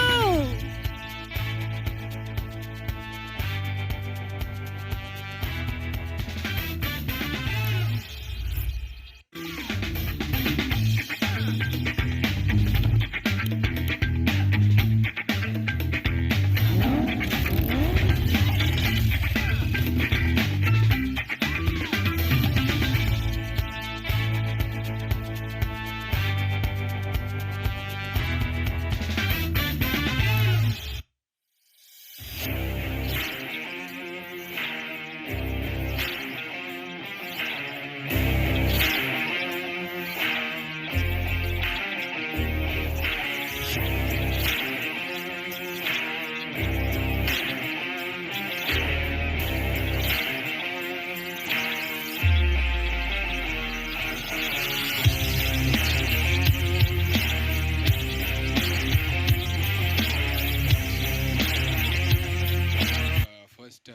First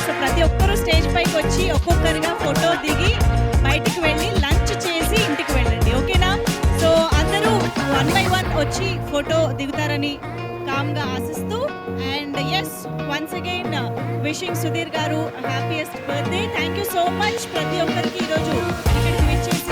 so ప్రతి ఒక్కరూ stage పైకి వచ్చి ఒక్కొక్కరిగా photo దిగి బయటికి వెళ్ళి lunch చేసి ఇంటికి వెళ్ళండి, ఓకేనా? సో అందరూ 1 by 1 వచ్చి ఫోటో దిగుతారని కామ్గా ఆశిస్తూ, and yes once again wishing Sudheer గారు happiest birthday. Thank you so much ప్రతి ఒక్కరికి ఈరోజు ఇక్కడికి విచ్చేసి